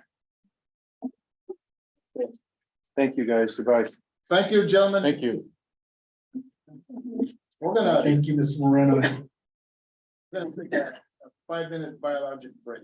Thank you, guys. Goodbye. Thank you, gentlemen. Thank you. We're gonna Thank you, Mr. Moreno. take a 5-minute biologic break.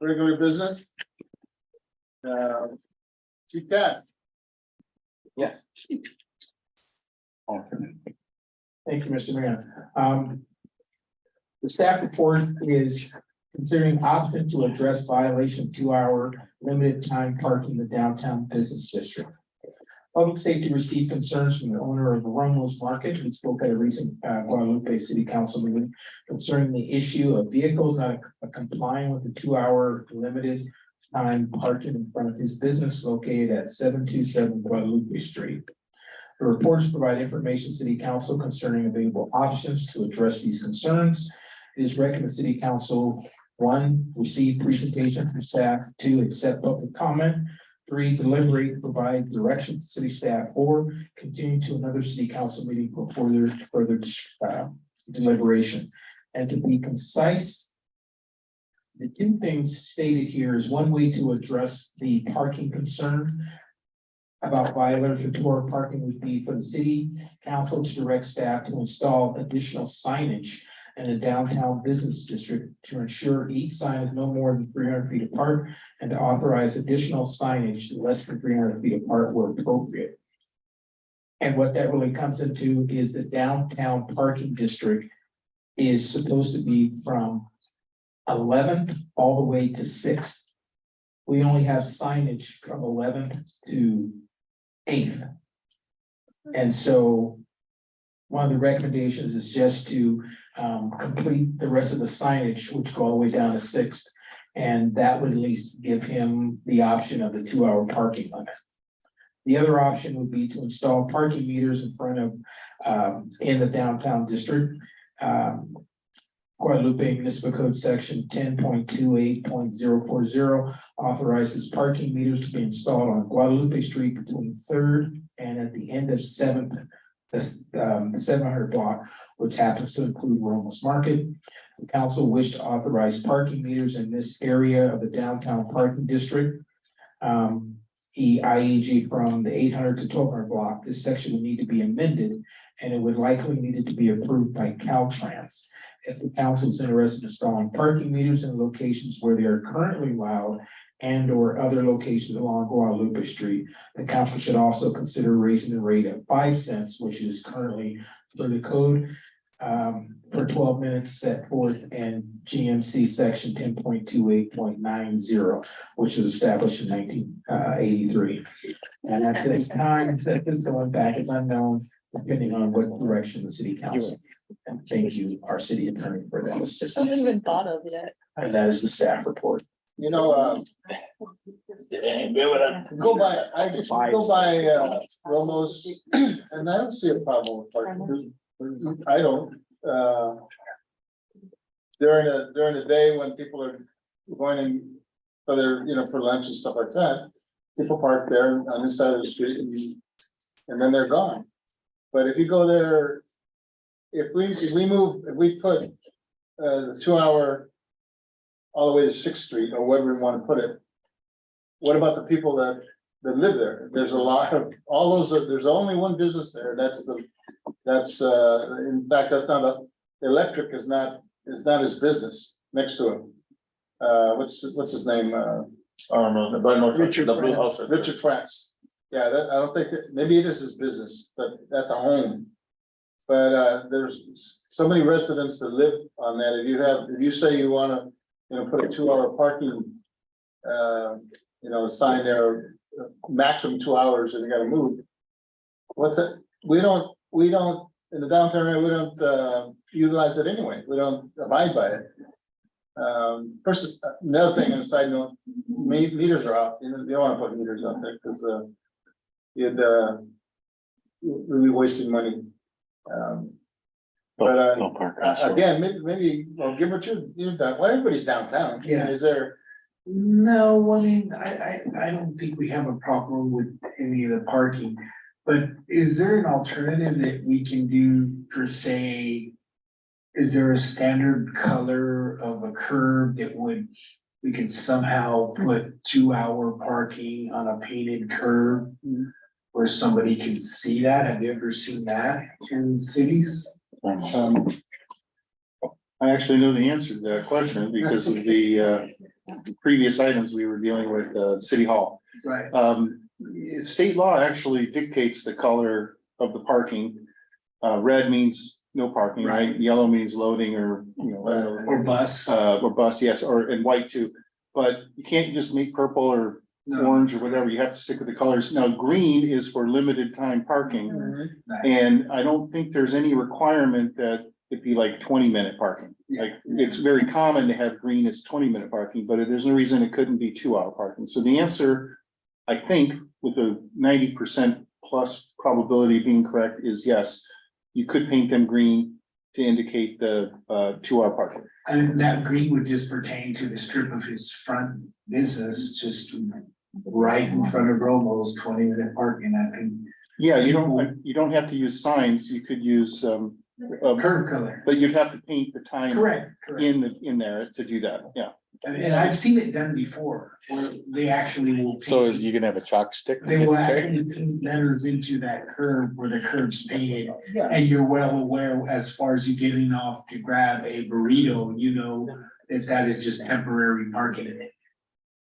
regular business. Chief Cash. Yes. Thank you, Mr. Mayor. The staff report is considering option to address violation of 2-hour limited time parking in the downtown business district. Public safety received concerns from the owner of the Ramos Market, who spoke at a recent Guadalupe City Council meeting concerning the issue of vehicles not complying with the 2-hour limited time parking in front of his business located at 727 Guadalupe Street. The reports provide information to City Council concerning available options to address these concerns. It is recommended City Council, 1, receive presentation from staff, 2, accept public comment, 3, deliberate, provide direction to city staff, 4, continue to another City Council meeting for further deliberation. And to be concise, the 2 things stated here is one way to address the parking concern about violation of 2-hour parking would be for the City Council to direct staff to install additional signage in the downtown business district to ensure each sign is no more than 300 feet apart and to authorize additional signage less than 300 feet apart where appropriate. And what that really comes into is the downtown parking district is supposed to be from 11th all the way to 6th. We only have signage from 11th to 8th. And so one of the recommendations is just to complete the rest of the signage, which go all the way down to 6th. And that would at least give him the option of the 2-hour parking limit. The other option would be to install parking meters in front of, in the downtown district. Guadalupe Municipal Code Section 10.28.040 authorizes parking meters to be installed on Guadalupe Street between 3rd and at the end of 7th. The 700 block, which happens to include Ramos Market. The council wished to authorize parking meters in this area of the downtown parking district. IEG from the 800 to 1200 block. This section would need to be amended, and it would likely need to be approved by Caltrans. If the council is interested in installing parking meters in locations where they are currently allowed and or other locations along Guadalupe Street, the council should also consider raising the rate of 5 cents, which is currently for the code for 12 minutes set forth in GMC section 10.28.90, which was established in 1983. And at this time, that is going back is unknown, depending on what direction the city council. And thank you, our city attorney, for that I haven't assistance. even thought of yet. And that is the staff report. You know, go by, Romo's, and I don't see a problem with parking. I don't, during the day when people are going in, whether, for lunch and stuff like that, people park there on this side of the street and then they're gone. But if you go there, if we put the 2-hour all the way to 6th Street or wherever we want to put it, what about the people that live there? There's a lot of, there's only one business there. In fact, that's not electric is not his business next to him. What's his name? I don't know, but no. Richard France. Yeah, I don't think, maybe it is his business, but that's a home. But there's so many residents that live on that. If you say you want to, put a 2-hour parking, sign there, maximum 2 hours, and you got to move. What's that? We don't in the downtown area. We don't utilize it anyway. We don't abide by it. First, another thing on the side note, meters are out. You don't want to put meters out there because we'd be wasting money. Again, maybe give her to well, everybody's downtown. Yeah. Is there? No, I mean, I don't think we have a problem with any of the parking, but is there an alternative that we can do per se? Is there a standard color of a curb that we could somehow put 2-hour parking on a painted curb where somebody can see that? Have you ever seen that in cities? I actually know the answer to that question because of the previous items we were dealing with, City Hall. Right. State law actually dictates the color of the parking. Red means no parking, right? Yellow means loading or, you know, whatever. Or bus. Or bus, yes, and white too. But you can't just make purple or orange or whatever. You have to stick with the colors. Now, green is for limited time parking. Nice. And I don't think there's any requirement that it be like 20-minute parking. Like, it's very common to have green as 20-minute parking, but there's no reason it couldn't be 2-hour parking. So the answer, I think, with a 90% plus probability of being correct is yes, you could paint them green to indicate the 2-hour parking. And that green would just pertain to the strip of his front business, just right in front of Romo's 20-minute parking, I think. Yeah, you don't have to use signs. You could use curb color. But you'd have to paint the time Correct. in there to do that. Yeah. And I've seen it done before, where they actually will. So is you can have a chalk stick? They will actually paint letters into that curb where the curb's painted, and you're well aware as far as you getting off to grab a burrito, you know, that is just temporary parking.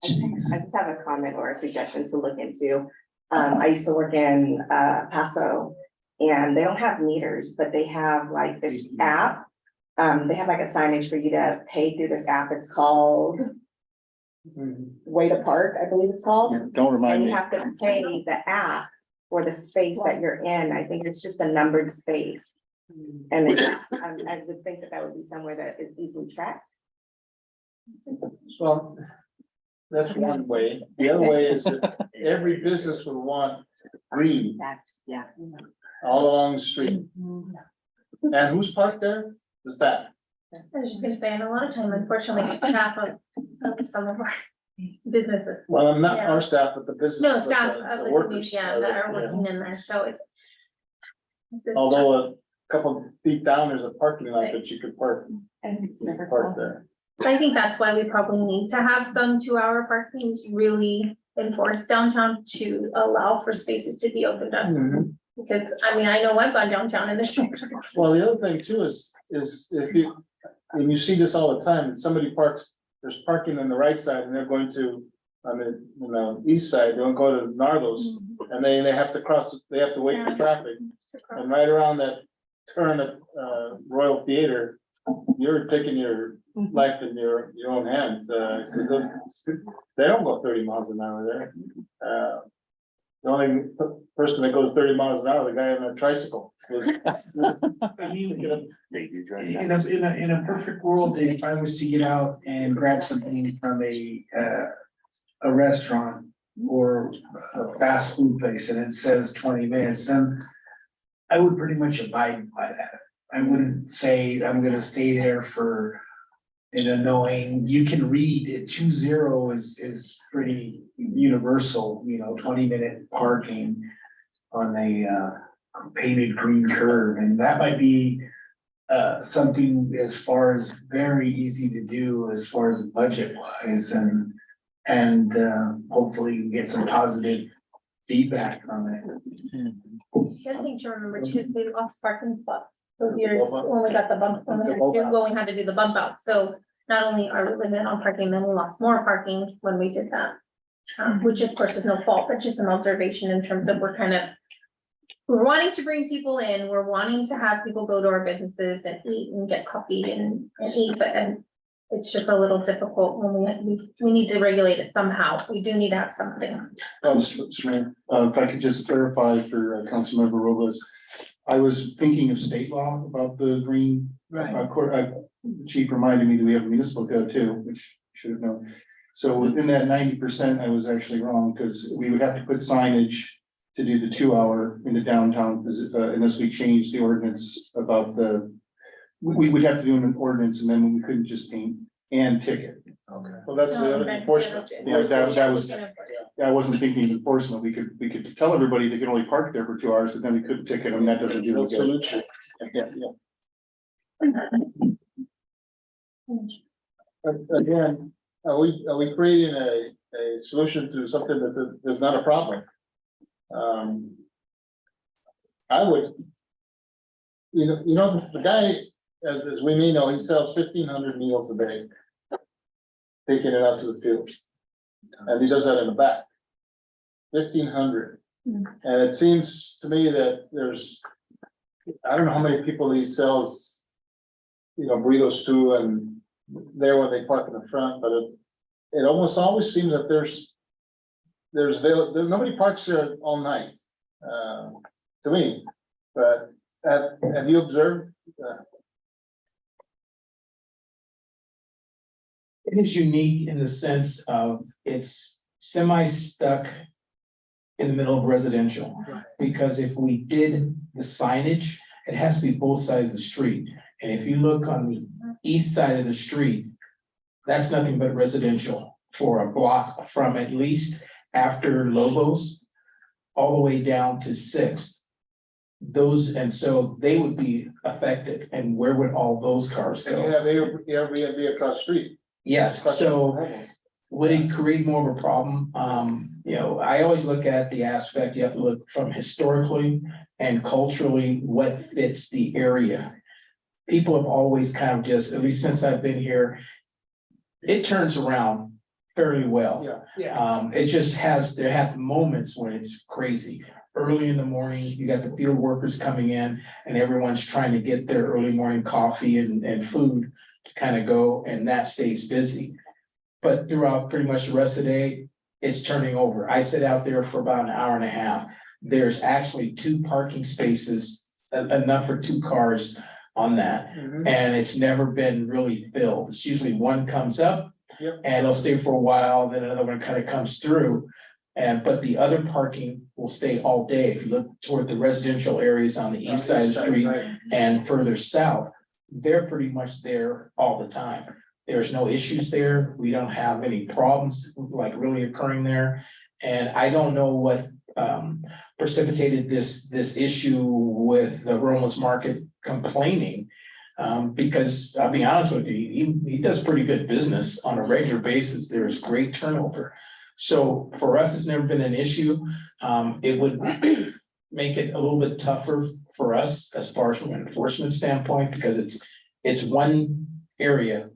I just have a comment or a suggestion to look into. I used to work in Paso, and they don't have meters, but they have like this app. They have like a signage for you to pay through this app. It's called Way to Park, I believe it's called. Don't remind And me. you have to pay the app for the space that you're in. I think it's just a numbered space. And I would think that would be somewhere that is easily tracked. Well, that's one way. The other way is that every business would want green That's, yeah. all along the street. And who's parked there? The staff. I was just gonna say, and a lot of time, unfortunately, it's half of some of our businesses. Well, I'm not Yeah. our staff, but the business. No, staff of the community, workers. yeah, that are working in there, so it's. Although a couple of feet down, there's a parking lot that you could park there. I think that's why we probably need to have some 2-hour parkings really enforced downtown to allow for spaces to be opened up. Because, I mean, I know I've gone downtown in this. Well, the other thing too is if you, and you see this all the time, if somebody parks, there's parking on the right side and they're going to, on the east side, they'll go to Nardos. And they have to cross, they have to wait for traffic. And right around that turn at Royal Theater, you're taking your life in your own hand. 'Cause they don't go 30 miles an hour there. The only person that goes 30 miles an hour, the guy on a tricycle. I mean, in a perfect world, if I was to get out and grab something from a restaurant or a fast food place and it says 20 minutes, then I would pretty much abide by that. I wouldn't say I'm gonna stay there for knowing you can read it. 2-0 is pretty universal, 20-minute parking on a painted green curve, and that might be something as far as very easy to do as far as budget wise, and hopefully get some positive feedback on it. The other thing to remember too is we lost parking spots those years when we got the bump, when we had to do the bump out. So not only are we limited on parking, then we lost more parking when we did that. Which of course is no fault, but just an observation in terms of we're wanting to bring people in, we're wanting to have people go to our businesses and eat and get coffee and eat, but it's just a little difficult when we need to regulate it somehow. We do need to have something. If I could just clarify for Councilmember Robles, I was thinking of state law about the green. Right. Of course, the chief reminded me that we have a municipal code too, which I should have known. So within that 90%, I was actually wrong because we would have to put signage to do the 2-hour in the downtown, unless we change the ordinance about we would have to do an ordinance and then we couldn't just paint and ticket. Okay. Well, that's the other enforcement. Yeah, that was, I wasn't thinking of enforcement. We could tell everybody they could only park there for 2 hours, but then we couldn't ticket them. That doesn't do it. Yeah. Again, are we creating a solution to something that is not a problem? I would, the guy, as we may know, he sells 1,500 meals a day. taking it out to the field. And he does that in the back. 1,500. And it seems to me that there's, I don't know how many people he sells, burritos to, and there where they park in the front, but it almost always seems that there's nobody parks there all night, to me, but have you observed? It is unique in the sense of it's semi-stuck in the middle of residential. Because if we did the signage, it has to be both sides of the street. And if you look on the east side of the street, that's nothing but residential for a block from at least after Lobos all the way down to Sixth. Those, and so they would be affected. And where would all those cars And go? you have Airbnb across the street. Yes, so would it create more of a problem? I always look at the aspect, you have to look from historically and culturally, what fits the area. People have always kind of just, at least since I've been here, it turns around fairly well. It just there have moments when it's crazy. Early in the morning, you got the field workers coming in and everyone's trying to get their early morning coffee and food to kind of go, and that stays busy. But throughout pretty much the rest of the day, it's turning over. I sit out there for about an hour and a half. There's actually 2 parking spaces, enough for 2 cars on that. And it's never been really filled. It's usually one comes up and it'll stay for a while, then another one kind of comes through. But the other parking will stay all day. If you look toward the residential areas on the east side of the street and further south, they're pretty much there all the time. There's no issues there. We don't have any problems like really occurring there. And I don't know what precipitated this issue with the Roma's Market complaining. Because I'll be honest with you, he does pretty good business on a regular basis. There's great turnover. So for us, it's never been an issue. It would make it a little bit tougher for us as far as from an enforcement standpoint, because it's one area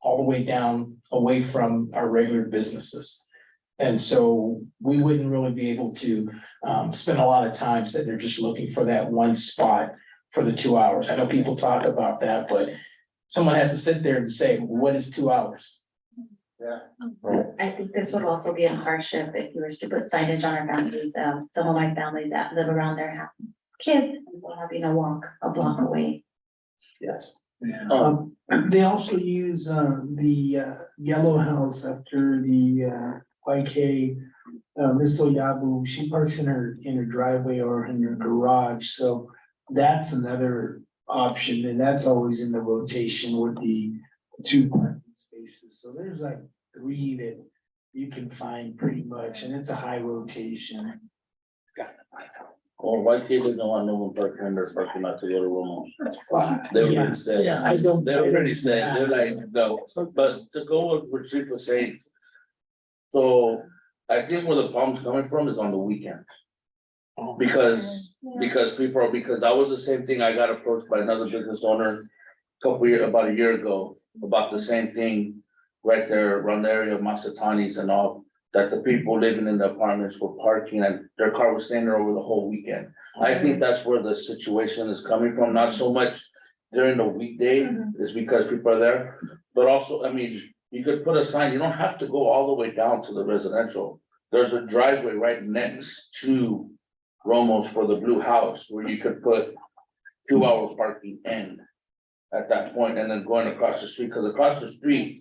all the way down away from our regular businesses. And so we wouldn't really be able to spend a lot of time sitting there just looking for that one spot for the 2 hours. I know people talk about that, but someone has to sit there and say, what is 2 hours? I think this would also be a hardship if you were to put signage on our boundaries. Some of my family that live around there have kids and will having to walk a block away. Yes. They also use the yellow house after the YK. Miss Oyabu, she parks in her driveway or in her garage, so that's another option, and that's always in the rotation with the 2 parking spaces. So there's like 3 that you can find pretty much, and it's a high rotation. Well, why kids don't want no one parking in their parking lot to go to Roma? They already said, they already said, they're like, no, but to go with what Chief was saying. So I think where the problem's coming from is on the weekend. Because that was the same thing. I got approached by another business owner about a year ago, about the same thing right there around the area of Masatanis and all, that the people living in the apartments were parking and their car was staying there over the whole weekend. I think that's where the situation is coming from, not so much during the weekday, is because people are there. But also, I mean, you could put a sign, you don't have to go all the way down to the residential. There's a driveway right next to Romo's for the blue house where you could put 2-hour parking in at that point, and then going across the street, because across the street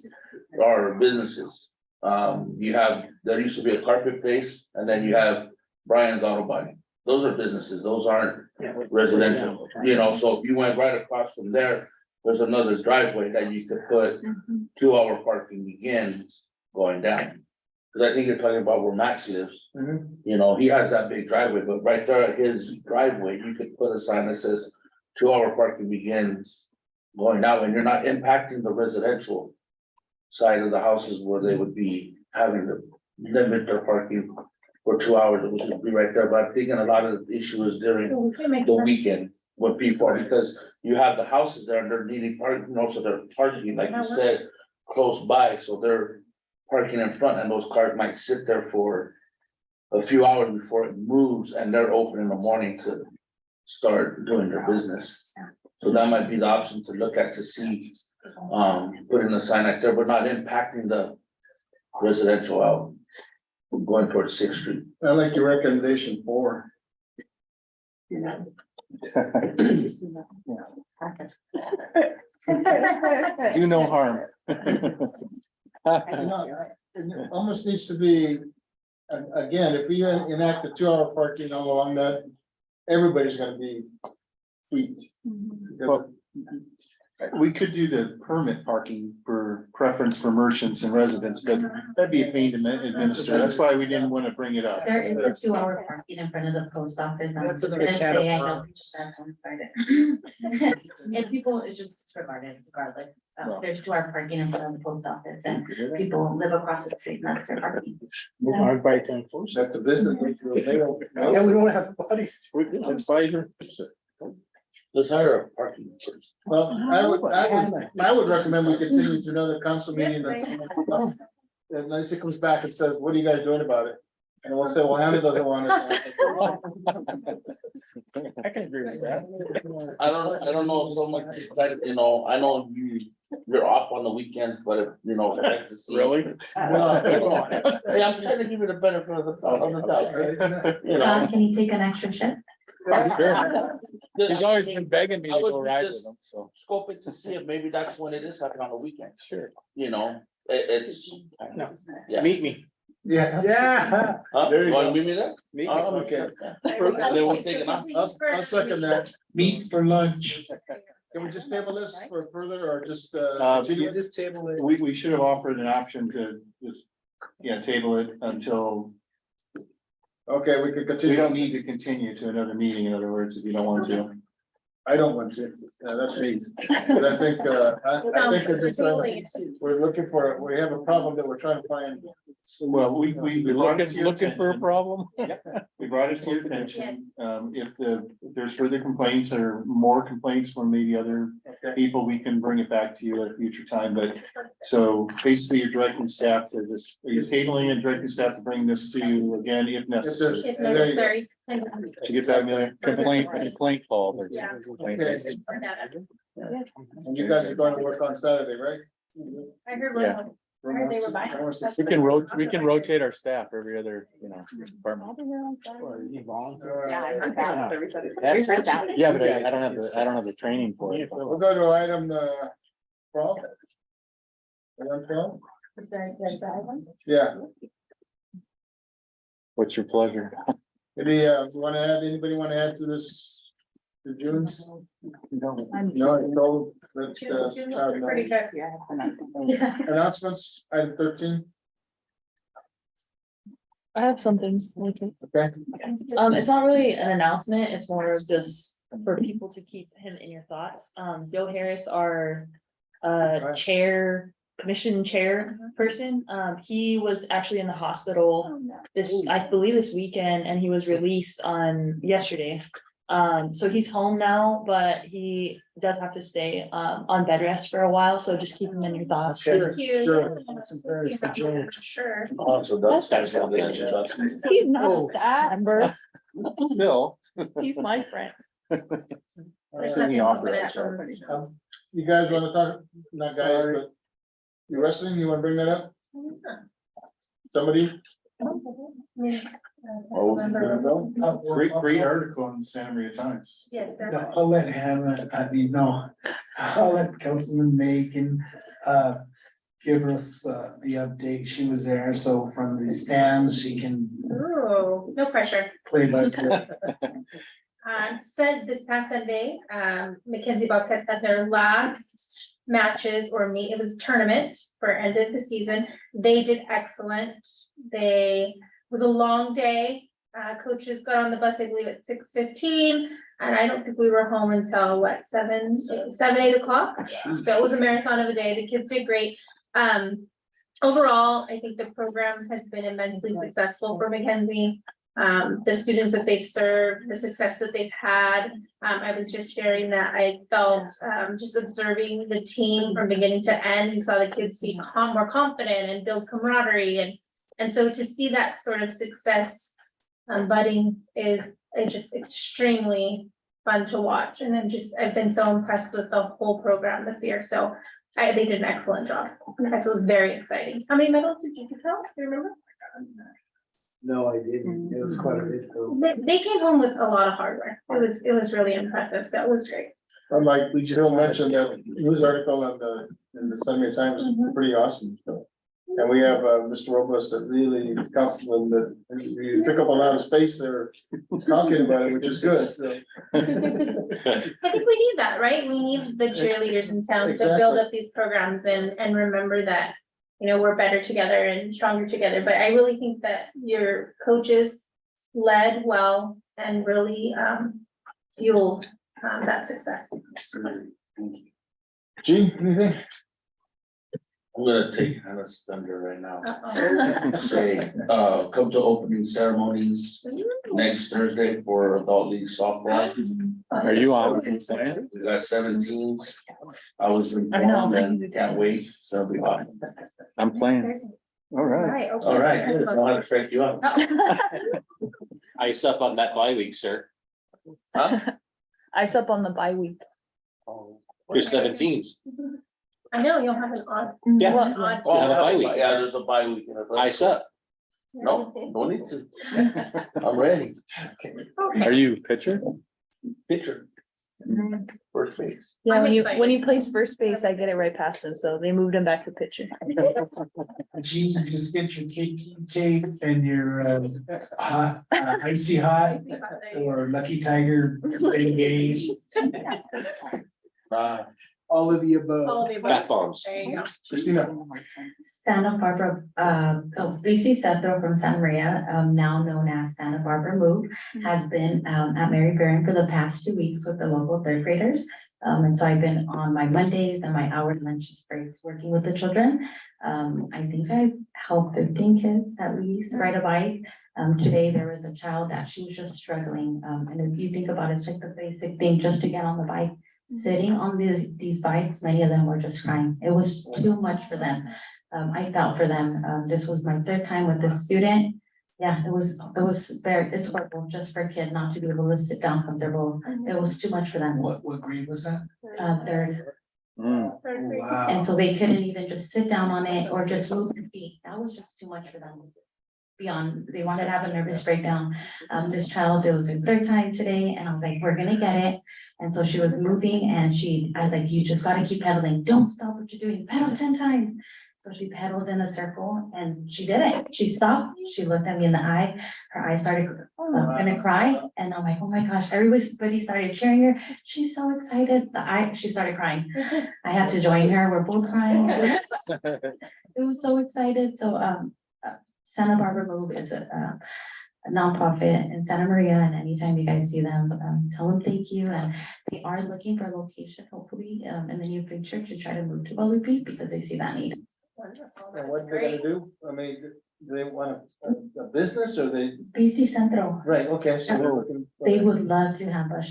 are businesses. There used to be a carpet place, and then you have Brian's Auto Body. Those are businesses, those aren't residential, so if you went right across from there, there's another driveway that you could put 2-hour parking begins going down. Cause I think you're talking about where Max lives. He has that big driveway, but right there at his driveway, you could put a sign that says 2-hour parking begins going out, and you're not impacting the residential side of the houses where they would be having to limit their parking for 2 hours. It would be right there, but I'm thinking a lot of the issue is during the weekend when people are, because you have the houses there and they're needing parking, so they're parking, like you said, close by, so they're parking in front and those cars might sit there for a few hours before it moves and they're open in the morning to start doing their business. So that might be the option to look at to see, putting a sign out there, but not impacting the residential out going towards Sixth Street. I like your recommendation 4. Do no harm. It almost needs to be, again, if we enact a 2-hour parking all along that, everybody's gonna be tweaked. Well, we could do the permit parking for preference for merchants and residents, but that'd be a pain to administer. That's why we didn't want to bring it up. There is a 2-hour parking in front of the post office. I'm That's just another gonna can of say, I know worms. people that don't start it. And people, it's just disregarded regardless. There's 2-hour parking in front of the post office and people live across the street and that's their parking. Everybody to enforce it. That's a business. They don't- Yeah, we don't have bodies. Advisor. Let's hire a parking. Well, I would recommend we continue to another council meeting that's. Unless it comes back and says, what are you guys doing about it? And we'll say, well, Hannah doesn't want us. I can agree with that. I don't know so much, like, you know, I know you're off on the weekends, but if, you know, I'd like to see. Really? Hey, I'm trying to give you the benefit of the doubt, right? You know. Can you take an extra shift? Sure. He's always been begging me to I would go ride just with him, so. Scope it to see if maybe that's when it is happening on the weekend, Sure. you know, it's. No. Yeah. Meet me. Yeah. Yeah. Huh? There you You wanna go. meet me there? Meet me. Okay. And then we'll take it off. I'll second that. Meet for lunch. Can we just table this for further or just, You just table it. We should have offered an option to just, table it until, okay, we could we continue. don't need to continue to another meeting, in other words, if you don't want to. I don't want to, that's me, but I think, I think we're just, we're looking for, we have a problem that we're trying to find. Well, we brought it to your Looking for a attention. problem? We brought it to your attention. If there's further complaints or more complaints from maybe other people, we can bring it back to you at a future time, but. So basically, you're directing staff to this, are you tabling and directing staff to bring this to you again if necessary? If There you go. necessary. Did you get that, Amelia? Complaint call. There's- Yeah. Okay. And you guys are going to work on Saturday, right? I heard Yeah. one. I heard they were buying. We can rotate our staff every other, department. Yeah, I heard that. We heard that. Yeah, but I don't have the training for it. We'll go to item, 12. Item 12? Yeah, What's your pleasure? anybody want to add to this? To June's? No, I told, let, June Todd looked know. pretty good. Yeah. Announcements, item 13, I have something. okay, It's not really an announcement, it's more of just for people to keep him in your thoughts. Joe Harris, our commission chair person, he was actually in the hospital I believe this weekend, and he was released on yesterday. So he's home now, but he does have to stay on bed rest for a while, so just keep him in your thoughts. Sure. Thank you. Sure. Sure. Also, that's. He's not that, Amber. Bill. He's my friend. There's All right. nothing confidential. You guys want to talk, not guys, but you wrestling, you want to bring that up? Somebody? Great article in the Santa Maria Times. Yes, I'll let Hannah, I'll let Councilman Macon, give us, the update. She was there, so from the stands, she can Ooh, no pressure. play by play. Said this past Sunday, Mackenzie Bobcats had their last matches it was a tournament for end of the season. They did excellent. It was a long day. Coaches got on the bus, I believe at 6:15, and I don't think we were home until 8 o'clock. So it was a marathon of a day. The kids did great. Overall, I think the program has been immensely successful for Mackenzie. the students that they've served, the success that they've had. I was just sharing that I felt, just observing the team from beginning to end, you saw the kids be more confident and build camaraderie, and so to see that sort of success budding is just extremely fun to watch, and I've been so impressed with the whole program this year, so they did an excellent job. In fact, it was very exciting. How many medals did you count? Do you remember? No, I didn't. It was quite a bit though. They came home with a lot of hardware. It was really impressive, so it was great. Like Jill mentioned, that news article in the Sunday Times is pretty awesome. So. And we have Mr. Robles that really, councilman, that you took up a lot of space there talking about it, which is good. So. I think we need that, right? We need the cheerleaders in town to build up these programs and remember that, you know, we're better together and stronger together. But I really think that your coaches led well and really fueled that success. Gene, anything? I'm gonna take Hannah's thunder right now. Uh-oh. Say, come to opening ceremonies next Thursday for adult league softball. Are you on? We got 17s. I was I know. informed and can't wait, so it'll be awesome. I'm playing. All right. Okay. All right, good. Know how to track you up. I sup on that bye week, sir. I sup on the bye week. There's 17. I know, you'll have an odd. Yeah. an odd Well, have a bye week. Yeah, there's a bye week. I sup. No, don't need to. I'm ready. Are you pitcher? Pitcher. First base. Yeah, I'm when excited. he plays first base, I get it right past him, so they moved him back to pitcher. Gene, just get your KT tape and your hot, icy hot or Lucky Tiger Bengay, all of the above. All the above. Bath bombs. There you go. Christina. Santa Barbara, BC Centro from Santa Maria, now known as Santa Barbara Move, has been at Mary Barron for the past 2 weeks with the local third graders. And so I've been on my Mondays and my hour lunch breaks working with the children. I think I've helped 15 kids at least ride a bike. Today there was a child that she was just struggling. And if you think about it, it's like the basic thing just to get on the bike. Sitting on these bikes, many of them were just crying. It was too much for them. I felt for them. This was my 3rd time with this student. Yeah, it's horrible just for a kid not to be able to sit down comfortable. It was too much for them. What grade was that? 3rd. Oh, wow. And so they couldn't even just sit down on it or just move their feet. That was just too much for them. Beyond, they wanted to have a nervous breakdown. This child, it was her 3rd time today, and I was like, we're gonna get it. And so she was moving, and I was like, you just gotta keep pedaling. Don't stop what you're doing. Pedal 10 times. So she pedaled in a circle, and she did it. She stopped. She looked at me in the eye. Her eyes started gonna cry, and I'm like, oh my gosh! Everybody started cheering her. She's so excited. She started crying. I had to join her. We're both crying. It was so excited. So Santa Barbara Move is a nonprofit in Santa Maria, and anytime you guys see them, tell them thank you. And they are looking for a location, hopefully, in the near future to try to move to Guadalupe because they see that need. And what they're gonna do? I mean, do they want a business or they? BC Centro, Right, okay, so we're looking. they would love to have a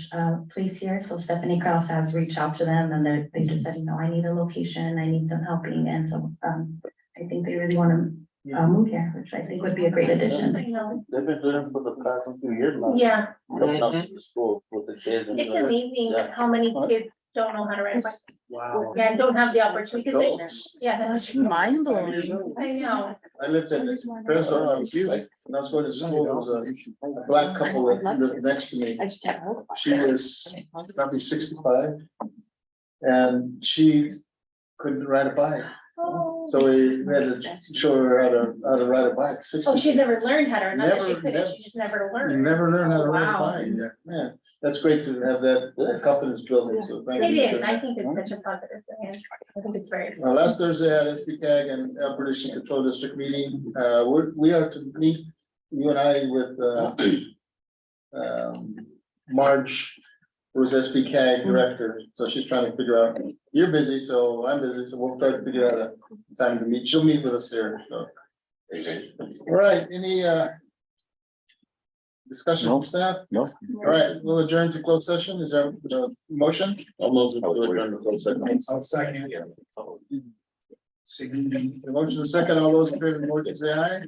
place here. So Stephanie Kraus has reached out to them, and they just said, you know, I need a location, I need some helping, and so I think they really want to move here, which I think would be a great addition. They've been doing it for the past few years now. Yeah, Coming up to the school with the kids. and it's the- amazing Yeah. how many kids don't know how to ride a bike. Wow. Yeah, don't have the opportunity. Because Adults. yeah, that's Mind blowing. I know. I lived in Fresno, I was when I was going to school, there was a black couple that lived next to me. She was probably 65. And she couldn't ride a bike. So we had to show her how to ride a bike. Oh, she'd never learned how to, not that she Never- couldn't, never- she just never You learned. never learn how to ride a Wow. bike. Yeah, man, that's great to have that confidence building, so thank It you. is, I think it's such a positive thing. I think it's very. Last Thursday at SPCAG and Air Pollution Control District meeting, we are to meet, you and I with, Marge, who was SPCAG director, so she's trying to figure out, you're busy, so I'm busy, so we'll try to figure out a time to meet, she'll meet with us here, so. All right, any, discussion No. from staff? No. All right, we'll adjourn to closed session. Is there a motion? I'll move to adjourn the closed session. I'll second. The motion is second. All those in favor of the motion say aye.